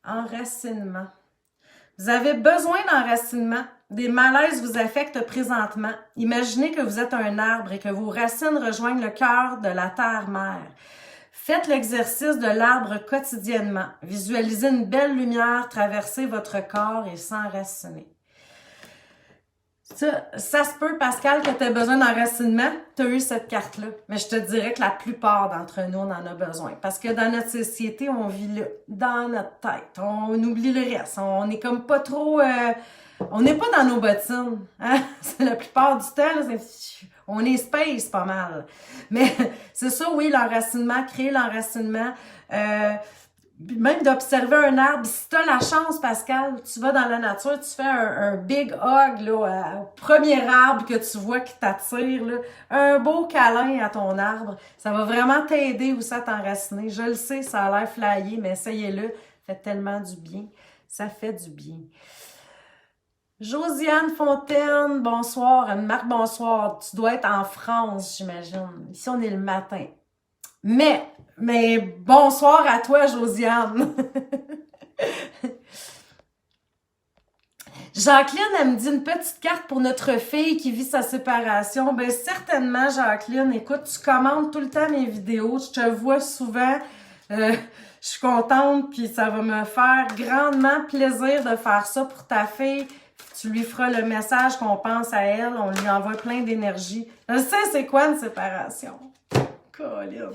Enracinement. Vous avez besoin d'enracinement. Des malaises vous affectent présentement. Imaginez que vous êtes un arbre et que vos racines rejoignent le cœur de la terre-mère. Faites l'exercice de l'arbre quotidiennement. Visualisez une belle lumière traverser votre corps et s'enraciner. Ça se peut, Pascal, que tu aies besoin d'enracinement. Tu as eu cette carte-là. Mais je te dirais que la plupart d'entre nous, on en a besoin. Parce que dans notre société, on vit là, dans notre tête. On oublie le reste. On est comme pas trop... on n'est pas dans nos bottines. Hein? La plupart du temps, là, on est space pas mal. Mais c'est ça, oui, l'enracinement, créer l'enracinement. Même d'observer un arbre, si tu as la chance, Pascal, tu vas dans la nature, tu fais un big hug là, au premier arbre que tu vois qui t'attire, là, un beau câlin à ton arbre, ça va vraiment t'aider aussi à t'enraciner. Je le sais, ça a l'air flyé, mais essayez-le, ça fait tellement du bien, ça fait du bien. Josiane Fontaine, bonsoir. Anne-Marc, bonsoir. Tu dois être en France, j'imagine. Ici, on est le matin. Mais bonsoir à toi, Josiane. Jacqueline, elle me dit une petite carte pour notre fille qui vit sa séparation. Ben certainement, Jacqueline. Écoute, tu commandes tout le temps mes vidéos. Je te vois souvent. Je suis contente, puis ça va me faire grandement plaisir de faire ça pour ta fille. Tu lui feras le message qu'on pense à elle. On lui envoie plein d'énergie. Je sais c'est quoi une séparation. Colin.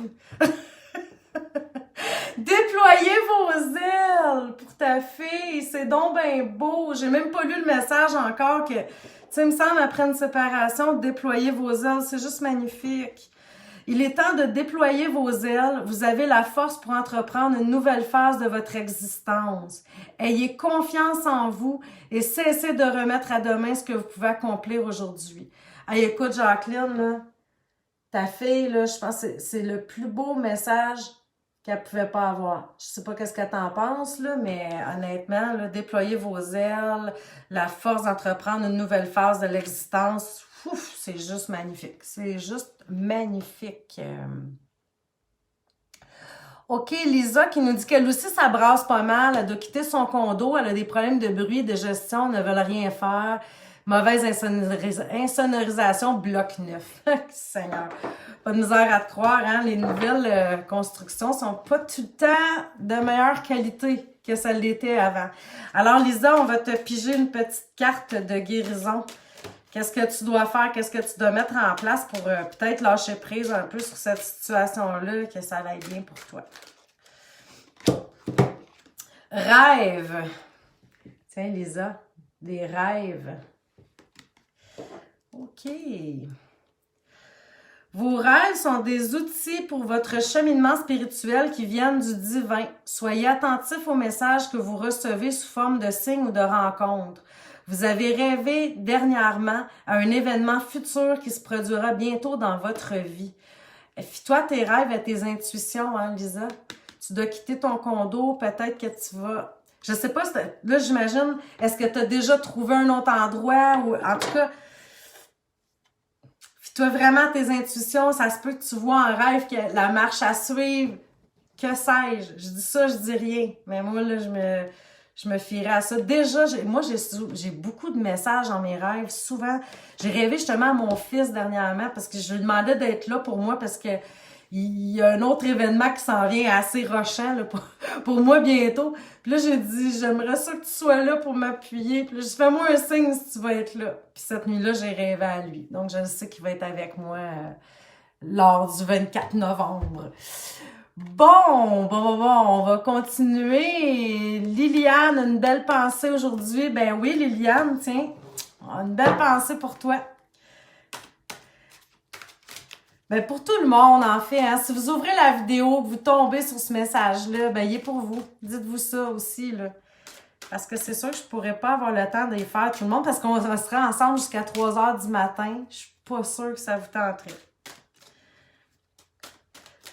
Déployez vos ailes pour ta fille. C'est donc bien beau. J'ai même pas lu le message encore que, tu sais, il me semble, après une séparation, déployer vos ailes. C'est juste magnifique. Il est temps de déployer vos ailes. Vous avez la force pour entreprendre une nouvelle phase de votre existence. Ayez confiance en vous et cessez de remettre à demain ce que vous pouvez accomplir aujourd'hui. Hey, écoute, Jacqueline, là, ta fille, là, je pense que c'est le plus beau message qu'elle pouvait pas avoir. Je sais pas qu'est-ce que t'en penses, là, mais honnêtement, là, déployer vos ailes, la force d'entreprendre une nouvelle phase de l'existence, c'est juste magnifique. C'est juste magnifique. OK, Lisa qui nous dit qu'elle aussi, ça brasse pas mal. Elle doit quitter son condo. Elle a des problèmes de bruit, de gestion, ne veut rien faire. Mauvaise insonorisation, bloc 9. Seigneur. Pas de misère à te croire, hein? Les nouvelles constructions sont pas tout le temps de meilleure qualité que celles l'était avant. Alors, Lisa, on va te piger une petite carte de guérison. Qu'est-ce que tu dois faire? Qu'est-ce que tu dois mettre en place pour peut-être lâcher prise un peu sur cette situation-là, que ça aille bien pour toi? Rêve. Tiens, Lisa, des rêves. OK. Vos rêves sont des outils pour votre cheminement spirituel qui viennent du divin. Soyez attentifs aux messages que vous recevez sous forme de signes ou de rencontres. Vous avez rêvé dernièrement à un événement futur qui se produira bientôt dans votre vie. Fie-toi tes rêves et tes intuitions, hein, Lisa? Tu dois quitter ton condo, peut-être que tu vas... Je sais pas, là, j'imagine, est-ce que tu as déjà trouvé un autre endroit? Ou en tout cas, fie-toi vraiment à tes intuitions. Ça se peut que tu vois en rêve que la marche à suivre, que sais-je? Je dis ça, je dis rien. Mais moi, là, je me fierais à ça. Déjà, j'ai beaucoup de messages dans mes rêves. Souvent, j'ai rêvé justement à mon fils dernièrement parce que je lui demandais d'être là pour moi parce que il y a un autre événement qui s'en vient assez rochant là, pour moi bientôt. Puis là, j'ai dit, j'aimerais ça que tu sois là pour m'appuyer. Puis là, j'ai dit, fais-moi un signe si tu vas être là. Puis cette nuit-là, j'ai rêvé à lui. Donc, je sais qu'il va être avec moi lors du 24 novembre. Bon, on va continuer. Liliane, une belle pensée aujourd'hui. Ben oui, Liliane, tiens, une belle pensée pour toi. Ben pour tout le monde, en fait, hein. Si vous ouvrez la vidéo, que vous tombez sur ce message-là, ben il est pour vous. Dites-vous ça aussi, là. Parce que c'est sûr que je pourrais pas avoir le temps de les faire tout le monde parce qu'on restera ensemble jusqu'à 3 heures du matin. Je suis pas sûre que ça vous tenterait.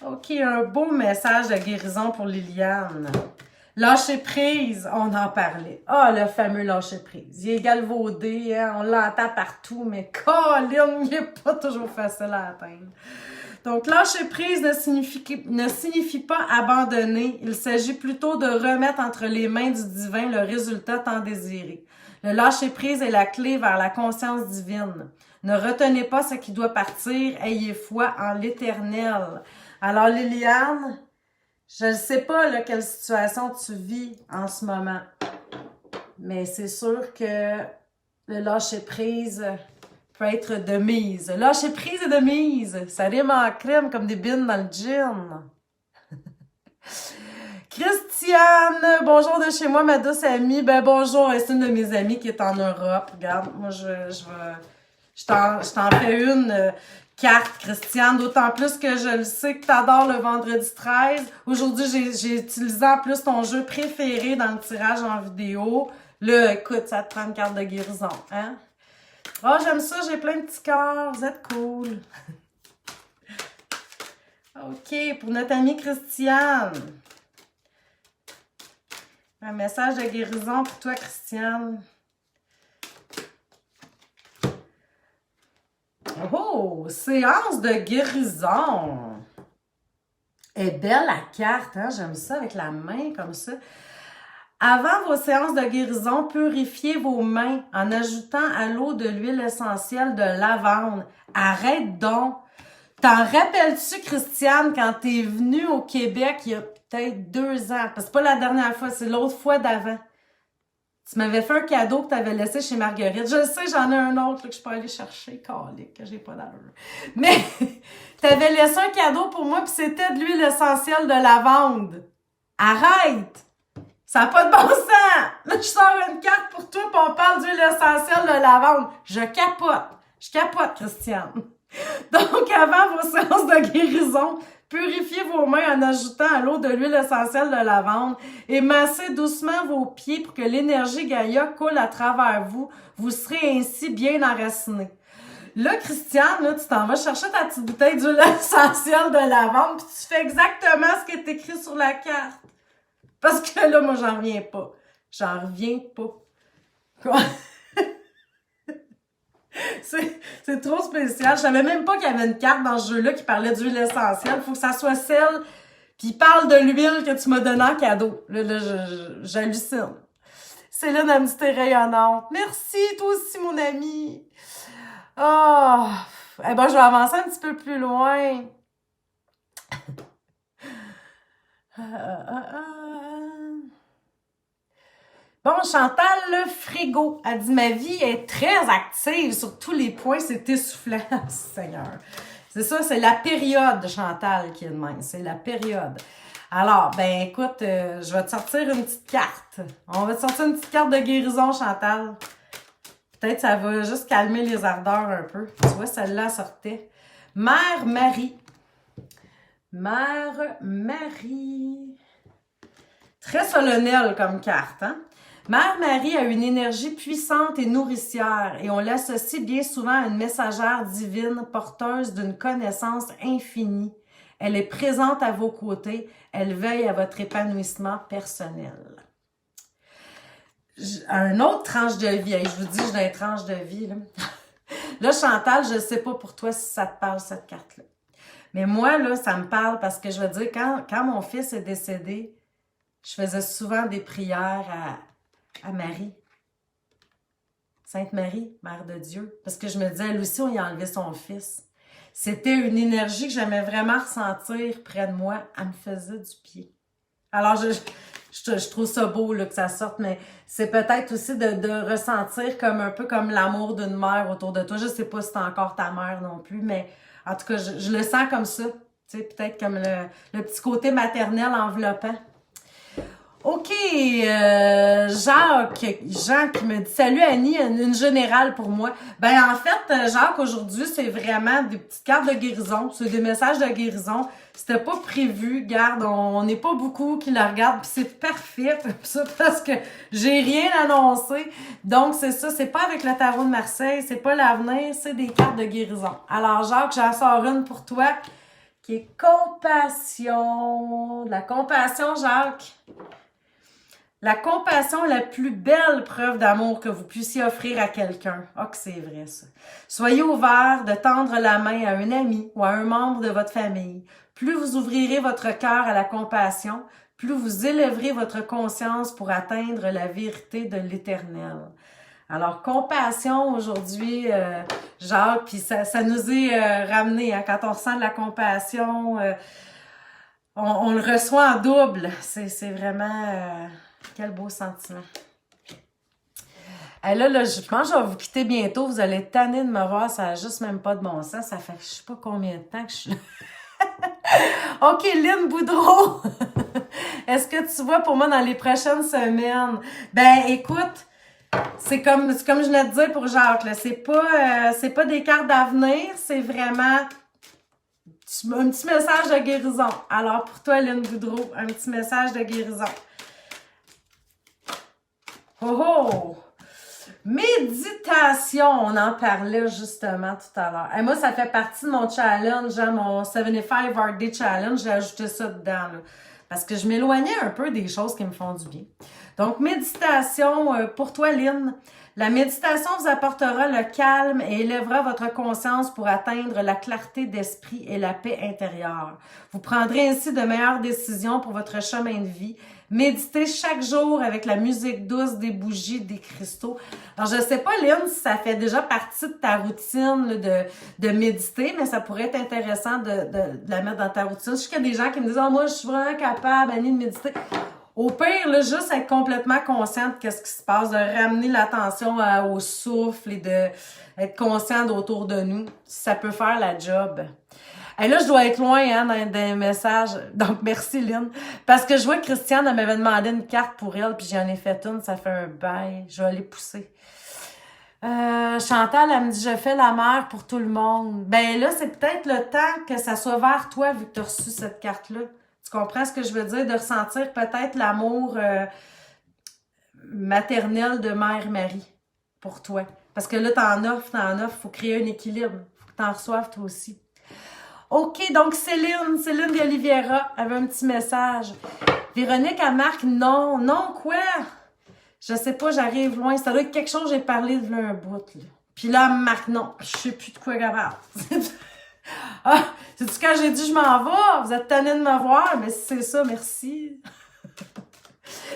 OK, un beau message de guérison pour Liliane. Lâcher prise, on en parlait. Ah, le fameux lâcher prise. Il est galvaudé, hein, on l'entend partout, mais Colin, il n'est pas toujours facile à atteindre. Donc, lâcher prise ne signifie pas abandonner. Il s'agit plutôt de remettre entre les mains du divin le résultat tant désiré. Le lâcher prise est la clé vers la conscience divine. Ne retenez pas ce qui doit partir, ayez foi en l'éternel. Alors, Liliane, je ne sais pas là, quelle situation tu vis en ce moment, mais c'est sûr que le lâcher-prise peut être de mise. Lâcher-prise et de mise, ça rime en crème comme des bines dans le gin. Christiane, bonjour de chez moi, ma douce amie. Ben bonjour, c'est une de mes amies qui est en Europe. Regarde, moi je t'en fais une carte, Christiane, d'autant plus que je le sais que tu adores le vendredi 13. Aujourd'hui, j'ai utilisé en plus ton jeu préféré dans le tirage en vidéo. Là, écoute, ça te prend une carte de guérison, hein? Oh, j'aime ça, j'ai plein de petits cœurs, vous êtes cool. OK, pour notre amie Christiane. Un message de guérison pour toi, Christiane. Oh, séance de guérison. Elle est belle la carte, hein? J'aime ça avec la main comme ça. Avant vos séances de guérison, purifiez vos mains en ajoutant à l'eau de l'huile essentielle de lavande. Arrête donc! T'en rappelles-tu, Christiane, quand t'es venue au Québec il y a peut-être 2 ans? Parce que c'est pas la dernière fois, c'est l'autre fois d'avant. Tu m'avais fait un cadeau que tu avais laissé chez Marguerite. Je sais, j'en ai un autre là, que je peux aller chercher. Calique, que j'ai pas d'allure. Mais tu avais laissé un cadeau pour moi, puis c'était de l'huile essentielle de lavande. Arrête! Ça n'a pas de bon sens! Là, je sors une carte pour toi, puis on parle d'huile essentielle de lavande. Je capote, Christiane. Donc, avant vos séances de guérison, purifiez vos mains en ajoutant à l'eau de l'huile essentielle de lavande et massez doucement vos pieds pour que l'énergie Gaïa coule à travers vous. Vous serez ainsi bien enracinés. Là, Christiane, là, tu t'en vas chercher ta petite bouteille d'huile essentielle de lavande puis tu fais exactement ce qui est écrit sur la carte. Parce que là, moi, j'en reviens pas. J'en reviens pas. Quoi? C'est trop spécial. Je savais même pas qu'il y avait une carte dans ce jeu-là qui parlait d'huile essentielle. Faut que ça soit celle qui parle de l'huile que tu m'as donnée en cadeau. Là, j'hallucine. C'est là, d'amitié rayonnante. Merci, toi aussi, mon ami. Oh! Eh ben, je vais avancer un petit peu plus loin. Bon, Chantal, le frigo, elle dit « Ma vie est très active sur tous les points, c'est essoufflant. » Seigneur. C'est ça, c'est la période, Chantal, qui est de même. C'est la période. Alors, ben écoute, je vais te sortir une petite carte. On va te sortir une petite carte de guérison, Chantal. Peut-être ça va juste calmer les ardeurs un peu. Tu vois, celle-là sortait. Mère Marie. Mère Marie. Très solennelle comme carte, hein? Mère Marie a une énergie puissante et nourricière et on l'associe bien souvent à une messagère divine porteuse d'une connaissance infinie. Elle est présente à vos côtés. Elle veille à votre épanouissement personnel. Un autre tranche de vie. Je vous dis, j'ai une tranche de vie. Là, Chantal, je ne sais pas pour toi si ça te parle, cette carte-là. Mais moi, là, ça me parle parce que je veux dire, quand mon fils est décédé, je faisais souvent des prières à Marie. Sainte Marie, Mère de Dieu. Parce que je me disais, elle aussi, on y a enlevé son fils. C'était une énergie que j'aimais vraiment ressentir près de moi. Elle me faisait du pied. Alors, je trouve ça beau là, que ça sorte, mais c'est peut-être aussi de ressentir comme un peu comme l'amour d'une mère autour de toi. Je sais pas si c'est encore ta mère non plus, mais en tout cas, je le sens comme ça. Tu sais, peut-être comme le petit côté maternel enveloppant. OK, Jean qui me dit « Salut Annie, une générale pour moi. » Ben en fait, Jacques, aujourd'hui, c'est vraiment des petites cartes de guérison. C'est des messages de guérison. C'était pas prévu. Garde, on n'est pas beaucoup qui la regardent. Puis c'est parfait, ça, parce que j'ai rien annoncé. Donc, c'est ça. C'est pas avec le tarot de Marseille. C'est pas l'avenir. C'est des cartes de guérison. Alors, Jacques, j'en sors une pour toi qui est compassion. De la compassion, Jacques. La compassion est la plus belle preuve d'amour que vous puissiez offrir à quelqu'un. Ah, que c'est vrai, ça. Soyez ouvert de tendre la main à un ami ou à un membre de votre famille. Plus vous ouvrirez votre cœur à la compassion, plus vous élèverez votre conscience pour atteindre la vérité de l'Éternel. Alors, compassion aujourd'hui, Jacques, puis ça nous est ramené, hein, quand on ressent de la compassion, on le reçoit en double. C'est vraiment... quel beau sentiment. Et là, je pense que je vais vous quitter bientôt. Vous allez être tannés de me voir. Ça n'a juste même pas de bon sens. Ça fait je sais pas combien de temps que je suis là. OK, Lynn Boudreau. Est-ce que tu vois pour moi dans les prochaines semaines? Ben, écoute, c'est comme je venais de dire pour Jacques. C'est pas des cartes d'avenir. C'est vraiment un petit message de guérison. Alors, pour toi, Lynn Boudreau, un petit message de guérison. Oh oh! Méditation, on en parlait justement tout à l'heure. Et moi, ça fait partie de mon challenge, hein, mon 75 Art Day Challenge. J'ai ajouté ça dedans, là, parce que je m'éloignais un peu des choses qui me font du bien. Donc, méditation, pour toi, Lynn. La méditation vous apportera le calme et élèvera votre conscience pour atteindre la clarté d'esprit et la paix intérieure. Vous prendrez ainsi de meilleures décisions pour votre chemin de vie. Méditez chaque jour avec la musique douce, des bougies, des cristaux. Alors, je sais pas, Lynn, si ça fait déjà partie de ta routine là, de méditer, mais ça pourrait être intéressant de la mettre dans ta routine. Je sais qu'il y a des gens qui me disent « Ah, moi, je suis vraiment capable, Annie, de méditer. » Au pire, là, juste être complètement consciente de ce qui se passe, de ramener l'attention au souffle et d'être conscient d'autour de nous, ça peut faire la job. Et là, je dois être loin hein, dans des messages. Donc, merci, Lynn. Parce que je vois que Christiane elle m'avait demandé une carte pour elle, puis j'en ai fait une, ça fait un bail. Je vais aller pousser. Chantal, elle me dit « Je fais la mère pour tout le monde. » Ben là, c'est peut-être le temps que ça soit vers toi, vu que tu as reçu cette carte-là. Tu comprends ce que je veux dire? De ressentir peut-être l'amour maternel de Mère Marie pour toi. Parce que là, t'en offres, il faut créer un équilibre. Il faut que t'en reçoives toi aussi. OK, donc Céline de Oliveira avait un petit message. Véronique, elle marque non. Non, quoi? Je sais pas, j'arrive loin. Ça doit être quelque chose, j'ai parlé de là un bout. Là. Puis là, elle me marque non. Je sais plus de quoi elle parle. Ah, c'est-tu quand j'ai dit je m'en vais? Vous êtes tannés de me voir, mais c'est ça, merci.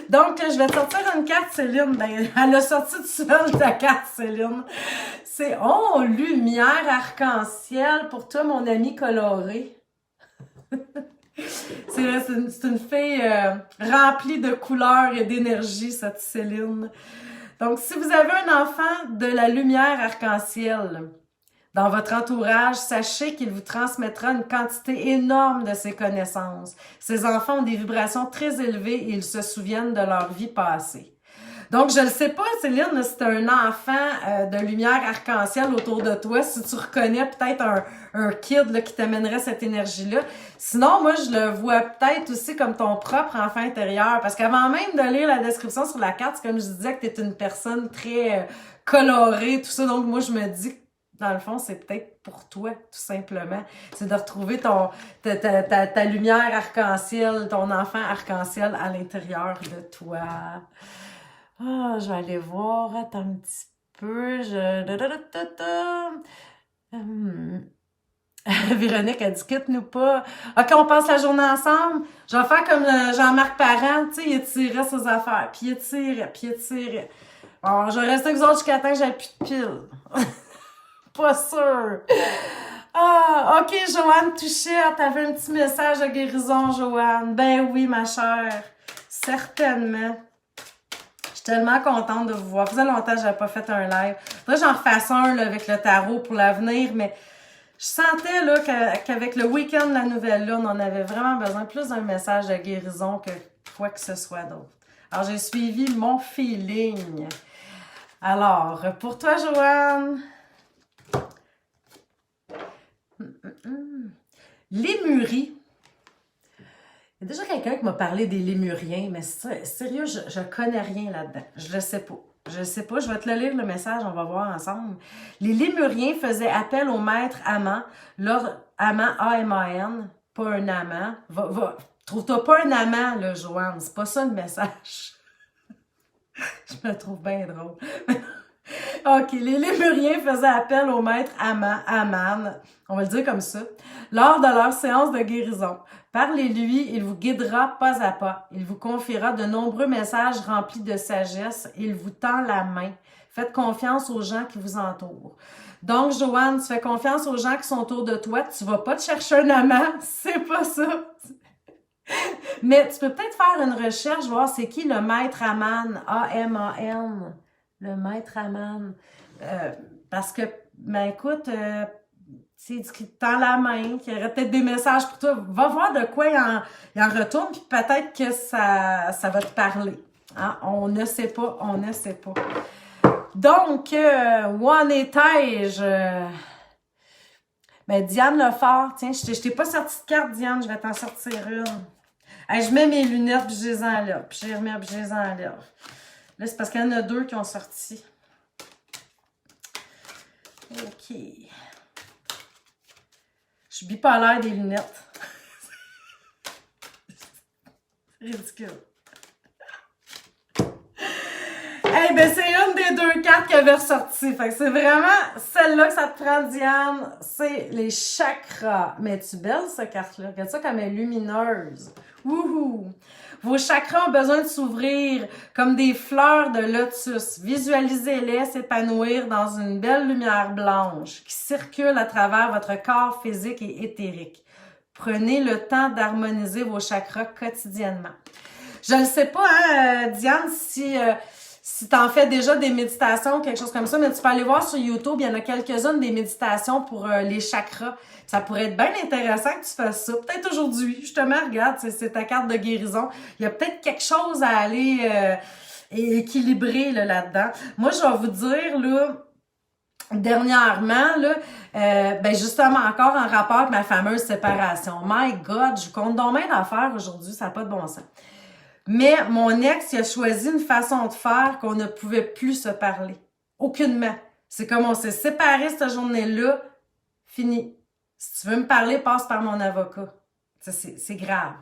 Donc, je vais te sortir une carte, Céline. Ben, elle a sorti toute seule ta carte, Céline. C'est « Oh, lumière arc-en-ciel pour toi, mon ami coloré. » C'est une fille remplie de couleurs et d'énergie, cette Céline. Donc, si vous avez un enfant de la lumière arc-en-ciel dans votre entourage, sachez qu'il vous transmettra une quantité énorme de ses connaissances. Ces enfants ont des vibrations très élevées et ils se souviennent de leur vie passée. Donc, je ne sais pas, Céline, si tu as un enfant de lumière arc-en-ciel autour de toi, si tu reconnais peut-être un kid là, qui t'amènerait cette énergie-là. Sinon, moi, je le vois peut-être aussi comme ton propre enfant intérieur. Parce qu'avant même de lire la description sur la carte, c'est comme je disais que tu es une personne très colorée, tout ça. Donc, moi, je me dis que dans le fond, c'est peut-être pour toi, tout simplement. C'est de retrouver ta lumière arc-en-ciel, ton enfant arc-en-ciel à l'intérieur de toi. Ah, je vais aller voir. Attends un petit peu. Véronique a dit « Quitte-nous pas. » OK, on passe la journée ensemble. Je vais faire comme Jean-Marc Parent. Tu sais, il étirait ses affaires. Puis il étirait. Alors, je vais rester avec vous autres jusqu'à temps que j'ai plus de piles. Pas sûr. Ah, OK, Joanne Touchette, t'avais un petit message de guérison, Joanne. Ben oui, ma chère. Certainement. Je suis tellement contente de vous voir. Ça faisait longtemps que j'avais pas fait un live. Faudrait que j'en refasse un là, avec le tarot pour l'avenir, mais Je sentais là qu'avec le week-end de la nouvelle lune, on avait vraiment besoin plus d'un message de guérison que quoi que ce soit d'autre. Alors, j'ai suivi mon feeling. Alors, pour toi, Joanne, Lémurie. Il y a déjà quelqu'un qui m'a parlé des Lémuriens, mais sérieux, je connais rien là-dedans. Je le sais pas. Je sais pas, je vais te le lire le message, on va voir ensemble. Les Lémuriens faisaient appel au maître Aman, Aman, A-M-A-N, pas un amant. Trouve-toi pas un amant, là, Joanne, c'est pas ça le message. Je me trouve bien drôle. OK, les Lémuriens faisaient appel au maître Aman, on va le dire comme ça, lors de leur séance de guérison. Parlez-lui, il vous guidera pas à pas. Il vous confiera de nombreux messages remplis de sagesse. Il vous tend la main. Faites confiance aux gens qui vous entourent. Donc, Joanne, tu fais confiance aux gens qui sont autour de toi. Tu vas pas te chercher un amant. C'est pas ça. Mais tu peux peut-être faire une recherche, voir c'est qui le maître Aman. A-M-A-N. Le maître Aman. Parce que, ben écoute... qui te tend la main, qui aurait peut-être des messages pour toi. Va voir de quoi il en retourne, puis peut-être que ça va te parler. Hein? On ne sait pas, on ne sait pas. Donc, où en étais-je? Ben, Diane Lefort, tiens, je t'ai pas sorti de carte, Diane, je vais t'en sortir une. Hey, je mets mes lunettes, puis je les enlève, puis je les remets, puis je les enlève. Là, c'est parce qu'il y en a deux qui ont sorti. OK. Je suis bipolaire des lunettes. Ridicule. Eh ben, c'est une des deux cartes qui avait ressorti. Fait que c'est vraiment celle-là que ça te prend, Diane. C'est les chakras. Mais tu belle, cette carte-là. Regarde ça comme elle est lumineuse. Wouhou! Vos chakras ont besoin de s'ouvrir comme des fleurs de lotus. Visualisez-les s'épanouir dans une belle lumière blanche qui circule à travers votre corps physique et éthérique. Prenez le temps d'harmoniser vos chakras quotidiennement. Je ne sais pas, hein, Diane, si tu en fais déjà des méditations ou quelque chose comme ça, mais tu peux aller voir sur YouTube, il y en a quelques-unes des méditations pour les chakras. Ça pourrait être bien intéressant que tu fasses ça. Peut-être aujourd'hui, justement, regarde, c'est ta carte de guérison. Il y a peut-être quelque chose à aller équilibrer là-dedans. Moi, je vais vous dire, là, dernièrement, là, ben justement, encore en rapport avec ma fameuse séparation. My God, je compte donc bien d'affaires aujourd'hui, ça n'a pas de bon sens. Mais mon ex, il a choisi une façon de faire qu'on ne pouvait plus se parler. Aucunement. C'est comme on s'est séparés cette journée-là, fini. Si tu veux me parler, passe par mon avocat. C'est grave.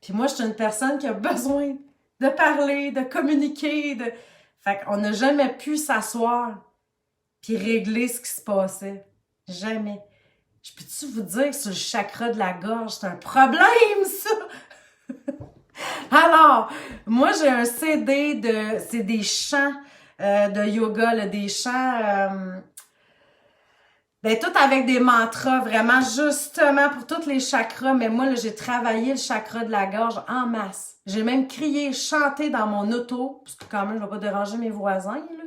Puis moi, je suis une personne qui a besoin de parler, de communiquer. Fait qu'on n'a jamais pu s'asseoir puis régler ce qui se passait. Jamais. Je peux-tu vous dire que sur le chakra de la gorge, c'est un problème, ça? Alors, moi, j'ai un CD c'est des chants de yoga, là, des chants... ben, tout avec des mantras, vraiment, justement, pour tous les chakras. Mais moi, là, j'ai travaillé le chakra de la gorge en masse. J'ai même crié, chanté dans mon auto, parce que quand même, je ne vais pas déranger mes voisins, là.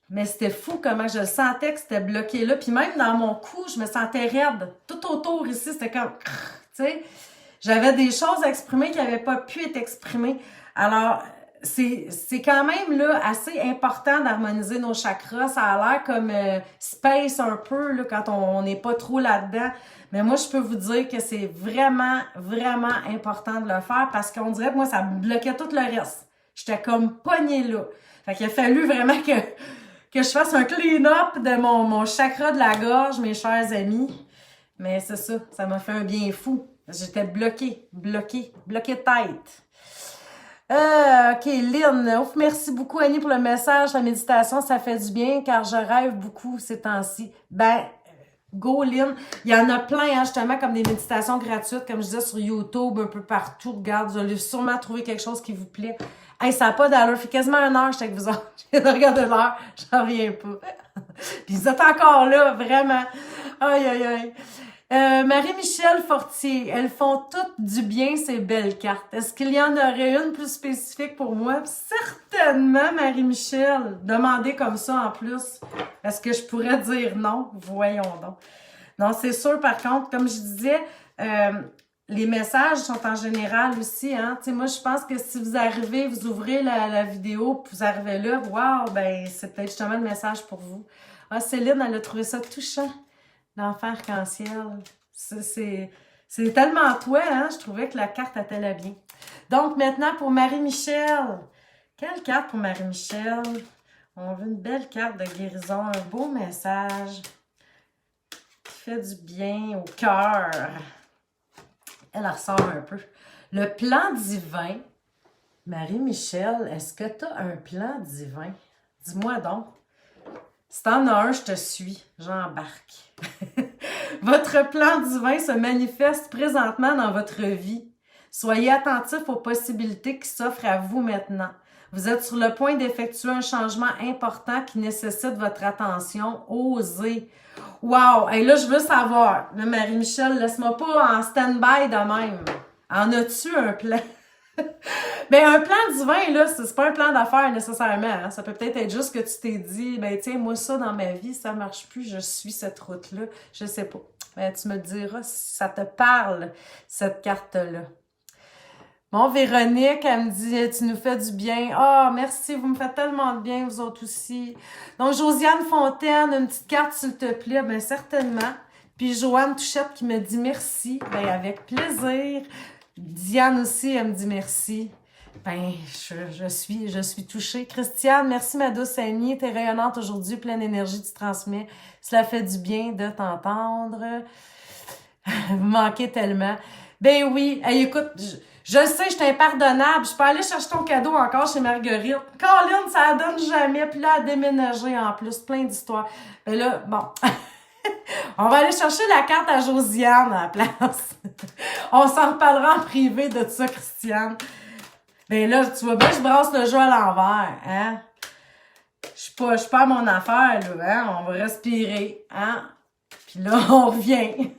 Mais c'était fou comment je sentais que c'était bloqué là. Puis même dans mon cou, je me sentais raide. Tout autour ici, c'était comme... Tu sais, j'avais des choses à exprimer qui n'avaient pas pu être exprimées. Alors... C'est quand même là assez important d'harmoniser nos chakras. Ça a l'air comme space un peu là, quand on n'est pas trop là-dedans. Mais moi, je peux vous dire que c'est vraiment, vraiment important de le faire parce qu'on dirait que moi, ça me bloquait tout le reste. J'étais comme pognée là. Fait qu'il a fallu vraiment que je fasse un clean-up de mon chakra de la gorge, mes chers amis. Mais c'est ça, ça m'a fait un bien fou. J'étais bloquée de tête. OK, Lynn. Ouf, merci beaucoup, Annie, pour le message. La méditation, ça fait du bien car je rêve beaucoup ces temps-ci. Ben, go, Lynn. Il y en a plein, hein, justement, comme des méditations gratuites, comme je disais, sur YouTube, un peu partout. Regarde, vous allez sûrement trouver quelque chose qui vous plaît. Hey, ça n'a pas d'allure. Fait quasiment 1 heure, j'étais avec vous autres. Je viens de regarder l'heure. J'en reviens pas. Puis vous êtes encore là, vraiment. Aïe, aïe, aïe. Marie-Michel Fortier, elles font toutes du bien ces belles cartes. Est-ce qu'il y en aurait une plus spécifique pour moi? Certainement, Marie-Michel. Demandez comme ça en plus. Est-ce que je pourrais dire non? Voyons donc. Non, c'est sûr, par contre, comme je disais, les messages sont en général aussi, hein. Tu sais, moi, je pense que si vous arrivez, vous ouvrez la vidéo, puis vous arrivez là, wow, ben, c'est peut-être justement le message pour vous. Ah, Céline, elle a trouvé ça touchant, l'enfant arc-en-ciel. C'est tellement toi, hein. Je trouvais que la carte allait bien. Donc, maintenant, pour Marie-Michel. Quelle carte pour Marie-Michel? On veut une belle carte de guérison, un beau message qui fait du bien au cœur. Elle ressort un peu. Le plan divin. Marie-Michel, est-ce que tu as un plan divin? Dis-moi donc. Si t'en as un, je te suis. J'embarque. Votre plan divin se manifeste présentement dans votre vie. Soyez attentif aux possibilités qui s'offrent à vous maintenant. Vous êtes sur le point d'effectuer un changement important qui nécessite votre attention. Osez. Wow! Et là, je veux savoir. Là, Marie-Michel, laisse-moi pas en stand-by de même. En as-tu un plan? Ben, un plan divin, là, c'est pas un plan d'affaires nécessairement. Hein? Ça peut peut-être être juste que tu t'es dit, ben, tiens, moi, ça, dans ma vie, ça marche plus, je suis cette route-là. Je sais pas. Ben, tu me diras si ça te parle, cette carte-là. Bon, Véronique, elle me dit, tu nous fais du bien. Ah, merci, vous me faites tellement de bien, vous autres aussi. Donc, Josiane Fontaine, une petite carte, s'il te plaît. Bien, certainement. Puis, Joanne Touchette qui me dit merci. Bien, avec plaisir. Diane aussi, elle me dit merci. Ben, je suis touchée. Christiane, merci ma douce amie. T'es rayonnante aujourd'hui, pleine d'énergie, tu transmets. Cela fait du bien de t'entendre. Vous manquez tellement. Ben oui, hey, écoute, je le sais, je suis impardonnable. Je peux aller chercher ton cadeau encore chez Marguerite. Colin, ça la donne jamais. Puis là, à déménager en plus, plein d'histoires. Ben là, bon... On va aller chercher la carte à Josiane à la place. On s'en reparlera en privé de ça, Christiane. Ben là, tu vois bien, je brasse le jeu à l'envers, hein? Je suis pas à mon affaire, là, hein? On va respirer, hein? Puis là, on revient.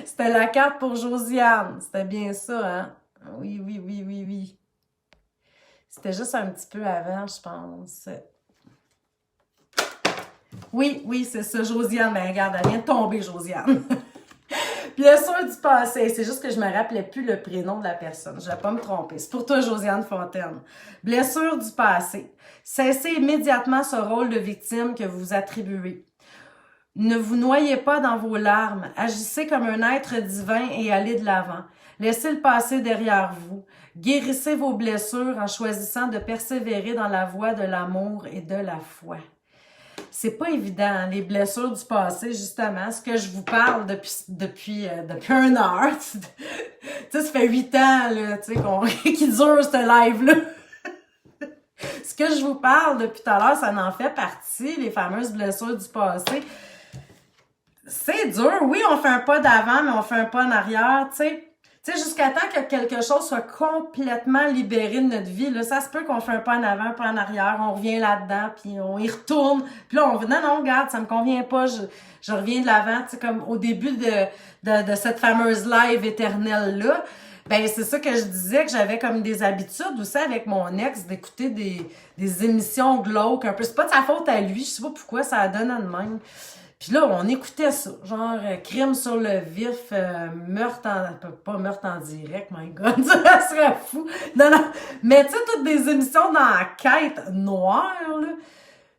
C'était la carte pour Josiane. C'était bien ça, hein? Oui. C'était juste un petit peu avant, je pense. Oui, c'est ça, Josiane. Mais regarde, elle vient de tomber, Josiane. Blessure du passé. C'est juste que je me rappelais plus le prénom de la personne. Je vais pas me tromper. C'est pour toi, Josiane Fontaine. Blessure du passé. Cessez immédiatement ce rôle de victime que vous vous attribuez. Ne vous noyez pas dans vos larmes. Agissez comme un être divin et allez de l'avant. Laissez le passé derrière vous. Guérissez vos blessures en choisissant de persévérer dans la voie de l'amour et de la foi. C'est pas évident, hein, les blessures du passé, justement. Ce que je vous parle depuis 1 heure. Tu sais, ça fait 8 ans, là, tu sais, qui dure ce live-là. Ce que je vous parle depuis tout à l'heure, ça en fait partie, les fameuses blessures du passé. C'est dur. Oui, on fait un pas d'avant, mais on fait un pas en arrière, tu sais. Tu sais, jusqu'à temps que quelque chose soit complètement libéré de notre vie, là, ça se peut qu'on fait un pas en avant, un pas en arrière, on revient là-dedans, puis on y retourne. Puis là, on dit, non, regarde, ça me convient pas, je reviens de l'avant, tu sais, comme au début de cette fameuse live éternelle-là. Ben, c'est ça que je disais, que j'avais comme des habitudes aussi avec mon ex, d'écouter des émissions glauques un peu. C'est pas de sa faute à lui, je sais pas pourquoi ça donne de même. Puis là, on écoutait ça, genre crime sur le vif, pas meurtre en direct, my God, ça serait fou. Non, mais tu sais, toutes des émissions d'enquête noire, là.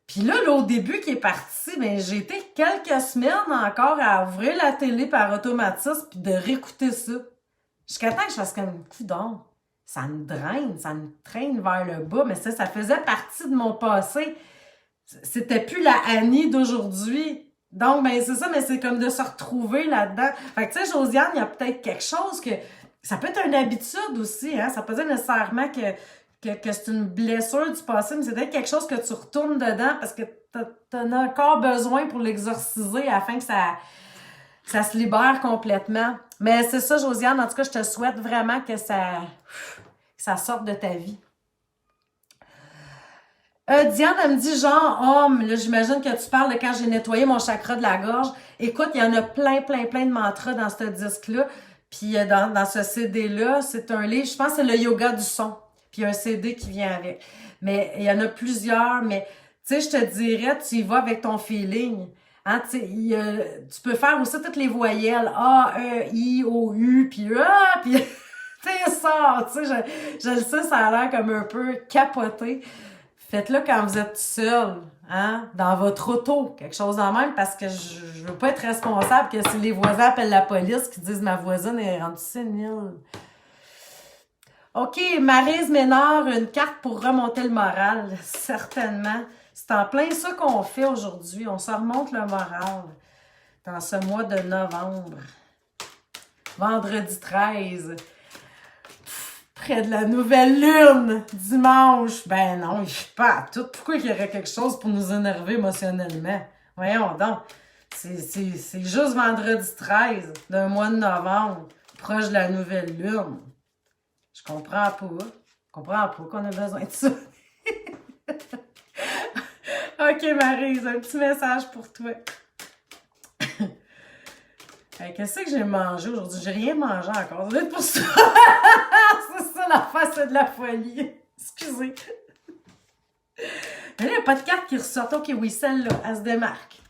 Puis là, au début qui est parti, ben j'ai été quelques semaines encore à ouvrir la télé par automatisme puis de réécouter ça. Jusqu'à temps que je fasse comme coudonc. Ça me draine, ça me traîne vers le bas, mais ça faisait partie de mon passé. C'était plus la Annie d'aujourd'hui. Donc, ben c'est ça, mais c'est comme de se retrouver là-dedans. Fait que, tu sais, Josiane, il y a peut-être quelque chose que... Ça peut être une habitude aussi, hein. Ça peut pas dire nécessairement que c'est une blessure du passé, mais c'est peut-être quelque chose que tu retournes dedans parce que t'en as encore besoin pour l'exorciser afin que ça se libère complètement. Mais c'est ça, Josiane, en tout cas, je te souhaite vraiment que ça sorte de ta vie. Diane, elle me dit genre, oh, mais là, j'imagine que tu parles de quand j'ai nettoyé mon chakra de la gorge. Écoute, il y en a plein de mantras dans ce disque-là. Puis dans ce CD-là, c'est un livre, je pense que c'est le yoga du son. Puis il y a un CD qui vient avec. Mais il y en a plusieurs, mais tu sais, je te dirais, tu y vas avec ton feeling. Hein, tu peux faire aussi toutes les voyelles. A, E, I, O, U, puis A, puis tu ça, tu sais, je le sais, ça a l'air comme un peu capoté. Faites-le quand vous êtes seul, hein, dans votre auto, quelque chose de même, parce que je veux pas être responsable que si les voisins appellent la police, qu'ils disent « ma voisine est rendue sénile ». OK, Maryse Ménard, une carte pour remonter le moral, certainement. C'est en plein ça qu'on fait aujourd'hui, on se remonte le moral dans ce mois de novembre. Vendredi 13. Près de la nouvelle lune, dimanche. Ben non, il fait pas à tout. Pourquoi il y aurait quelque chose pour nous énerver émotionnellement? Voyons donc. C'est juste vendredi 13 d'un mois de novembre, proche de la nouvelle lune. Je comprends pas. Je comprends pas qu'on a besoin de ça. OK, Maryse, un petit message pour toi. Hey, qu'est-ce que j'ai mangé aujourd'hui? J'ai rien mangé encore. Ça doit être pour ça. C'est ça, la face, c'est de la folie. Excusez. Mais là, il n'y a pas de carte qui ressort. OK, oui, celle-là, elle se démarque.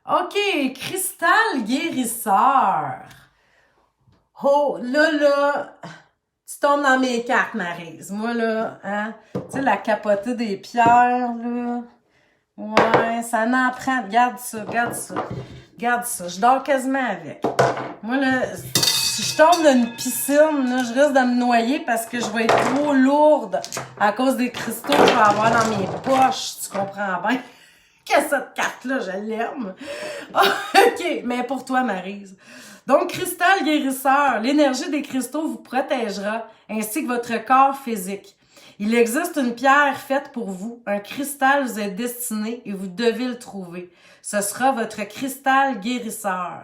OK, cristal guérisseur. Oh, là, tu tombes dans mes cartes, Maryse. Moi, là, hein, tu sais, la capotée des pierres, là. Ouais, ça n'en prend. Regarde ça, regarde ça. Regarde ça, je dors quasiment avec. Moi, là, si je tombe dans une piscine, là, je risque de me noyer parce que je vais être trop lourde à cause des cristaux que je vais avoir dans mes poches. Tu comprends bien? Que cette carte-là, je l'aime. OK, mais pour toi, Maryse. Donc, cristal guérisseur, l'énergie des cristaux vous protégera, ainsi que votre corps physique. Il existe une pierre faite pour vous, un cristal vous est destiné et vous devez le trouver. Ce sera votre cristal guérisseur.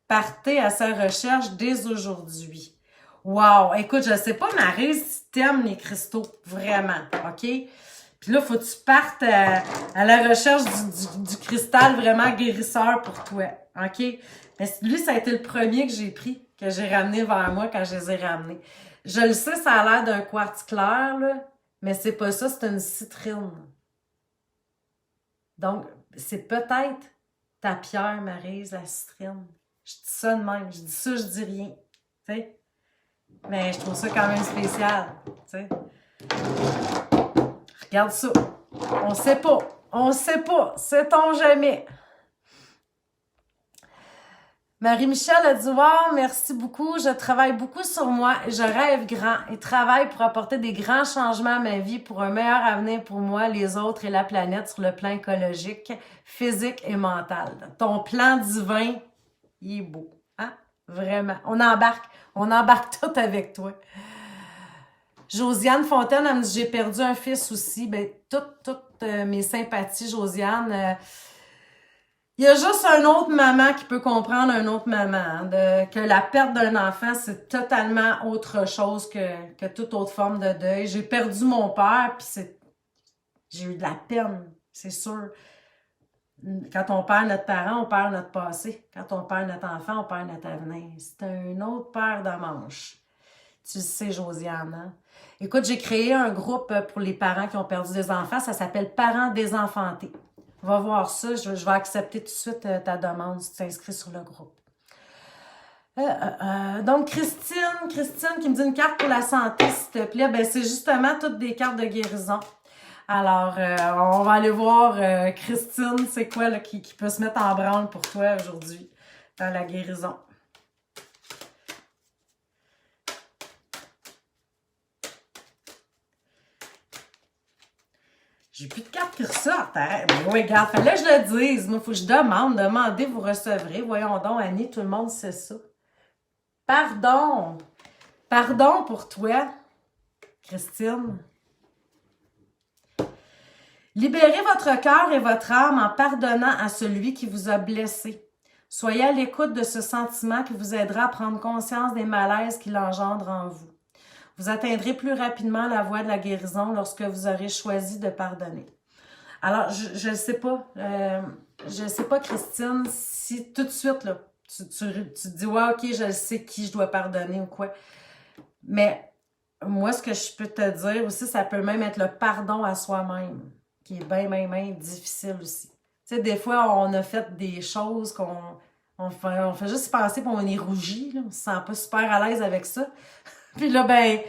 Partez à sa recherche dès aujourd'hui. Wow! Écoute, je sais pas, Maryse, si t'aimes les cristaux, vraiment, OK? Puis là, faut que tu partes à la recherche du cristal vraiment guérisseur pour toi, OK? Mais lui, ça a été le premier que j'ai pris, que j'ai ramené vers moi quand je les ai ramenés. Je le sais, ça a l'air d'un quartz clair, là, mais c'est pas ça, c'est une citrine. Donc, c'est peut-être ta pierre, Maryse, la citrine. Je dis ça de même. Je dis ça, je dis rien. Tu sais? Mais je trouve ça quand même spécial. Tu sais? Regarde ça. On sait pas. On sait pas. Sait-on jamais? Marie-Michel a dit « Wow, merci beaucoup. Je travaille beaucoup sur moi et je rêve grand et travaille pour apporter des grands changements à ma vie pour un meilleur avenir pour moi, les autres et la planète sur le plan écologique, physique et mental. » Ton plan divin, il est beau. Hein? Vraiment. On embarque tout avec toi. Josiane Fontaine, elle me dit « J'ai perdu un fils aussi. » Ben, toutes mes sympathies, Josiane. Il y a juste une autre maman qui peut comprendre une autre maman. Hein, que la perte d'un enfant, c'est totalement autre chose que toute autre forme de deuil. J'ai perdu mon père, puis j'ai eu de la peine, c'est sûr. Quand on perd notre parent, on perd notre passé. Quand on perd notre enfant, on perd notre avenir. C'est une autre paire de manches. Tu le sais, Josiane. Hein? Écoute, j'ai créé un groupe pour les parents qui ont perdu des enfants. Ça s'appelle « Parents désenfantés ». Va voir ça. Je vais accepter tout de suite ta demande si tu t'inscris sur le groupe. Donc, Christine qui me dit une carte pour la santé, s'il te plaît. Ben, c'est justement toutes des cartes de guérison. Alors, on va aller voir Christine, c'est quoi là, qui peut se mettre en branle pour toi aujourd'hui dans la guérison. J'ai plus de cartes qui ressortent. Arrête. Mais oui, regarde, fallait que je le dise. Moi, il faut que je demande. Demandez, vous recevrez. Voyons donc, Annie, tout le monde sait ça. Pardon. Pardon pour toi, Christine. Libérez votre cœur et votre âme en pardonnant à celui qui vous a blessé. Soyez à l'écoute de ce sentiment qui vous aidera à prendre conscience des malaises qu'il engendre en vous. Vous atteindrez plus rapidement la voie de la guérison lorsque vous aurez choisi de pardonner. Alors, je ne sais pas, Christine, si tout de suite, là, tu te dis, ouais, ok, je sais qui je dois pardonner ou quoi. Mais moi, ce que je peux te dire aussi, ça peut même être le pardon à soi-même, qui est bien difficile aussi. Tu Tu sais, des fois, on a fait des choses on fait juste y penser, puis on est rougi, là. On se sent pas super à l'aise avec ça. Puis là, ben,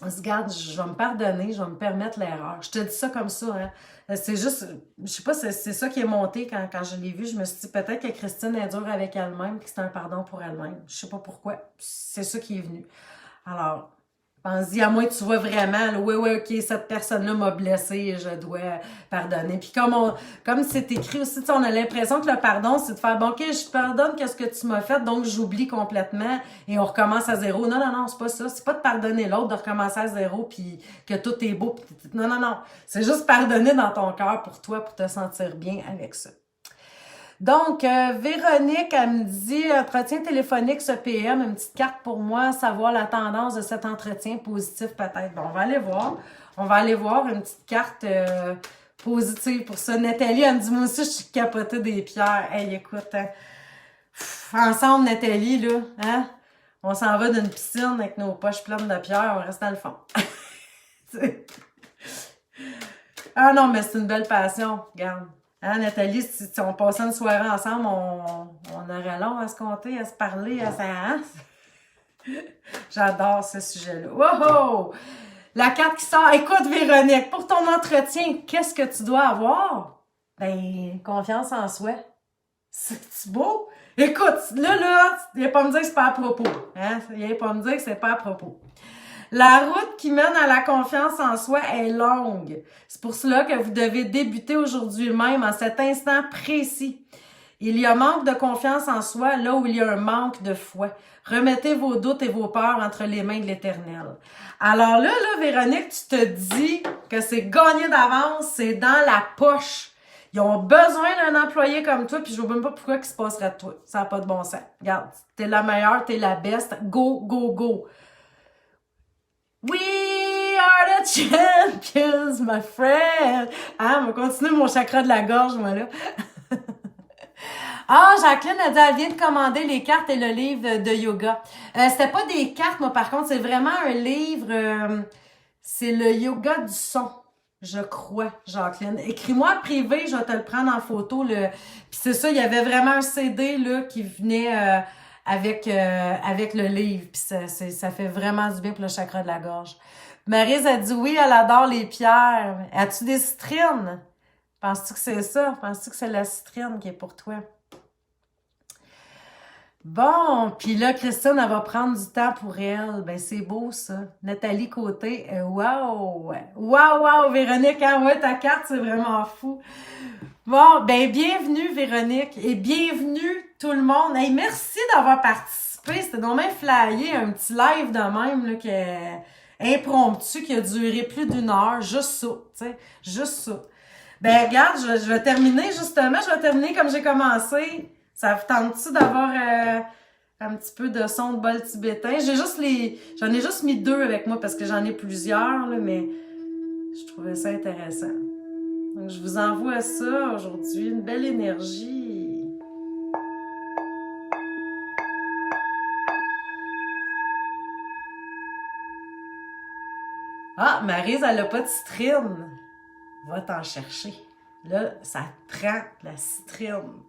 on se garde, je vais me pardonner, je vais me permettre l'erreur. Je te dis ça comme ça, hein. C'est juste, je sais pas, c'est ça qui est monté quand je l'ai vu. Je me suis dit peut-être que Christine est dure avec elle-même, que c'est un pardon pour elle-même. Je sais pas pourquoi. C'est ça qui est venu. Alors, pense-y, à moins que tu vois vraiment, là, oui, ok, cette personne-là m'a blessée et je dois pardonner. Puis comme c'est écrit aussi, on a l'impression que le pardon, c'est de faire, bon, ok, je te pardonne qu'est-ce que tu m'as fait, donc j'oublie complètement et on recommence à zéro. Non, non, non, c'est pas ça. C'est pas de pardonner l'autre, de recommencer à zéro, puis que tout est beau. Non, non, non. C'est juste pardonner dans ton cœur pour toi, pour te sentir bien avec ça. Donc, Véronique, elle me dit entretien téléphonique ce PM, une petite carte pour moi, savoir la tendance de cet entretien positif peut-être. Bon, on va aller voir. On va aller voir une petite carte positive pour ça. Nathalie, elle me dit, moi aussi, je suis capotée des pierres. Hey, écoute, hein, ensemble, Nathalie, là, hein, on s'en va d'une piscine avec nos poches pleines de pierres, on reste dans le fond. Ah non, mais c'est une belle passion, regarde. Hein, Nathalie, si on passait une soirée ensemble, on aurait long à se compter, à se parler, à hein? J'adore ce sujet-là. Wow! La carte qui sort. Écoute, Véronique, pour ton entretien, qu'est-ce que tu dois avoir? Ben, confiance en soi. C'est beau? Écoute, là, viens pas me dire que c'est pas à propos. Hein? Viens pas me dire que c'est pas à propos. La route qui mène à la confiance en soi est longue. C'est pour cela que vous devez débuter aujourd'hui même, en cet instant précis. Il y a manque de confiance en soi là où il y a un manque de foi. Remettez vos doutes et vos peurs entre les mains de l'Éternel. Alors là, Véronique, tu te dis que c'est gagné d'avance, c'est dans la poche. Ils ont besoin d'un employé comme toi, puis je ne vois même pas pourquoi il se passerait de toi. Ça n'a pas de bon sens. Regarde, t'es la meilleure, t'es la best. Go, go, go. We are the champions, my friend. Ah, on va continuer mon chakra de la gorge, moi, là. Ah, Jacqueline a dit, elle vient de commander les cartes et le livre de yoga. C'était pas des cartes, moi, par contre, c'est vraiment un livre, c'est le yoga du son, je crois, Jacqueline. Écris-moi en privé, je vais te le prendre en photo. Puis c'est ça, il y avait vraiment un CD, là, qui venait avec le livre. Puis ça fait vraiment du bien pour le chakra de la gorge. Maryse a dit, oui, elle adore les pierres. As-tu des citrines? Penses-tu que c'est ça? Penses-tu que c'est la citrine qui est pour toi? Bon, puis là, Christine, elle va prendre du temps pour elle. Ben, c'est beau, ça. Nathalie Côté, wow! Wow, Véronique, hein? Ouais, ta carte, c'est vraiment fou. Bon, ben, bienvenue, Véronique, et bienvenue, tout le monde. Hey, merci d'avoir participé. C'était donc même flyé, un petit live de même, là, impromptu, qui a duré plus d'1 heure. Juste ça, tu sais, juste ça. Ben, regarde, je vais terminer, justement, comme j'ai commencé. Ça vous tente-tu d'avoir un petit peu de son de bol tibétain? J'en ai juste mis 2 avec moi parce que j'en ai plusieurs, là, mais je trouvais ça intéressant. Donc, je vous envoie ça aujourd'hui, une belle énergie. Ah, Maryse, elle n'a pas de citrine. Va t'en chercher. Là, ça prend la citrine.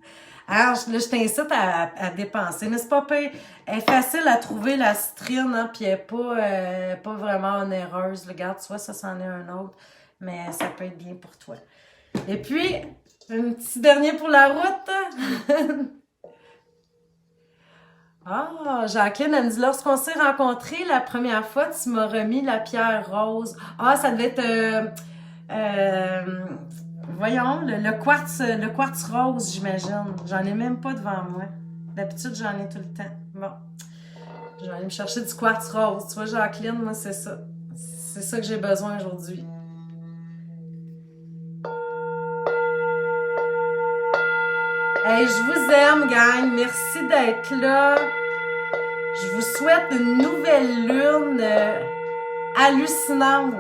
Alors, là, je t'incite à dépenser. Mais c'est pas pire. Elle est facile à trouver, la citrine, hein, puis elle n'est pas vraiment onéreuse. Regarde, tu vois, ça, c'en est un autre. Mais ça peut être bien pour toi. Et puis, un petit dernier pour la route. Ah, Jacqueline, elle me dit, lorsqu'on s'est rencontrés la première fois, tu m'as remis la pierre rose. Ah, ça devait être... voyons, le quartz rose, j'imagine. J'en ai même pas devant moi. D'habitude, j'en ai tout le temps. Bon. Je vais aller me chercher du quartz rose. Tu vois, Jacqueline, moi, c'est ça. C'est ça que j'ai besoin aujourd'hui. Hey, je vous aime, gang. Merci d'être là. Je vous souhaite une nouvelle lune hallucinante.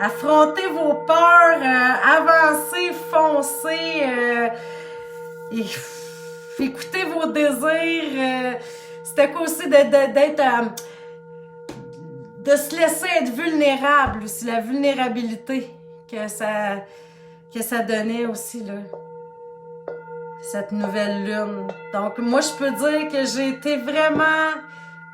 Affrontez vos peurs, avancez, foncez, écoutez vos désirs. C'était quoi aussi d'être, de se laisser être vulnérable aussi, la vulnérabilité, que ça que ça donnait aussi, là. Cette nouvelle lune. Donc, moi, je peux dire que j'ai été vraiment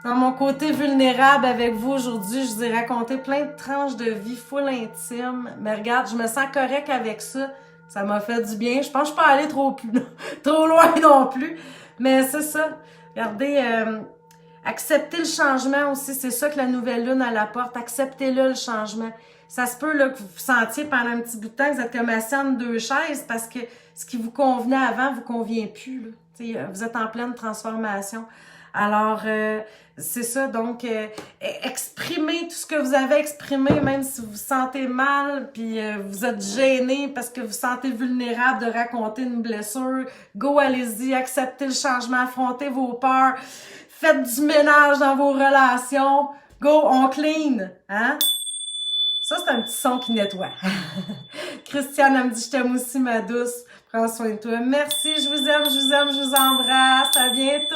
dans mon côté vulnérable avec vous aujourd'hui. Je vous ai raconté plein de tranches de vie full intime. Mais regarde, je me sens correcte avec ça. Ça m'a fait du bien. Je pense que je suis pas allée trop loin non plus. Mais c'est ça. Regardez, accepter le changement aussi. C'est ça que la nouvelle lune, elle apporte. Acceptez-le, le changement. Ça se peut là, que vous vous sentiez pendant un petit bout de temps que vous êtes comme assis entre deux chaises parce que ce qui vous convenait avant vous convient plus. Là. Vous êtes en pleine transformation. Alors, c'est ça. Donc, exprimez tout ce que vous avez exprimé, même si vous vous sentez mal, puis vous êtes gêné parce que vous vous sentez vulnérable de raconter une blessure. Go, allez-y, acceptez le changement, affrontez vos peurs, faites du ménage dans vos relations. Go, on clean, hein? Ça, c'est un petit son qui nettoie. Christiane, elle me dit, je t'aime aussi, ma douce. Prends soin de toi. Merci, je vous aime, je vous aime, je vous embrasse. À bientôt.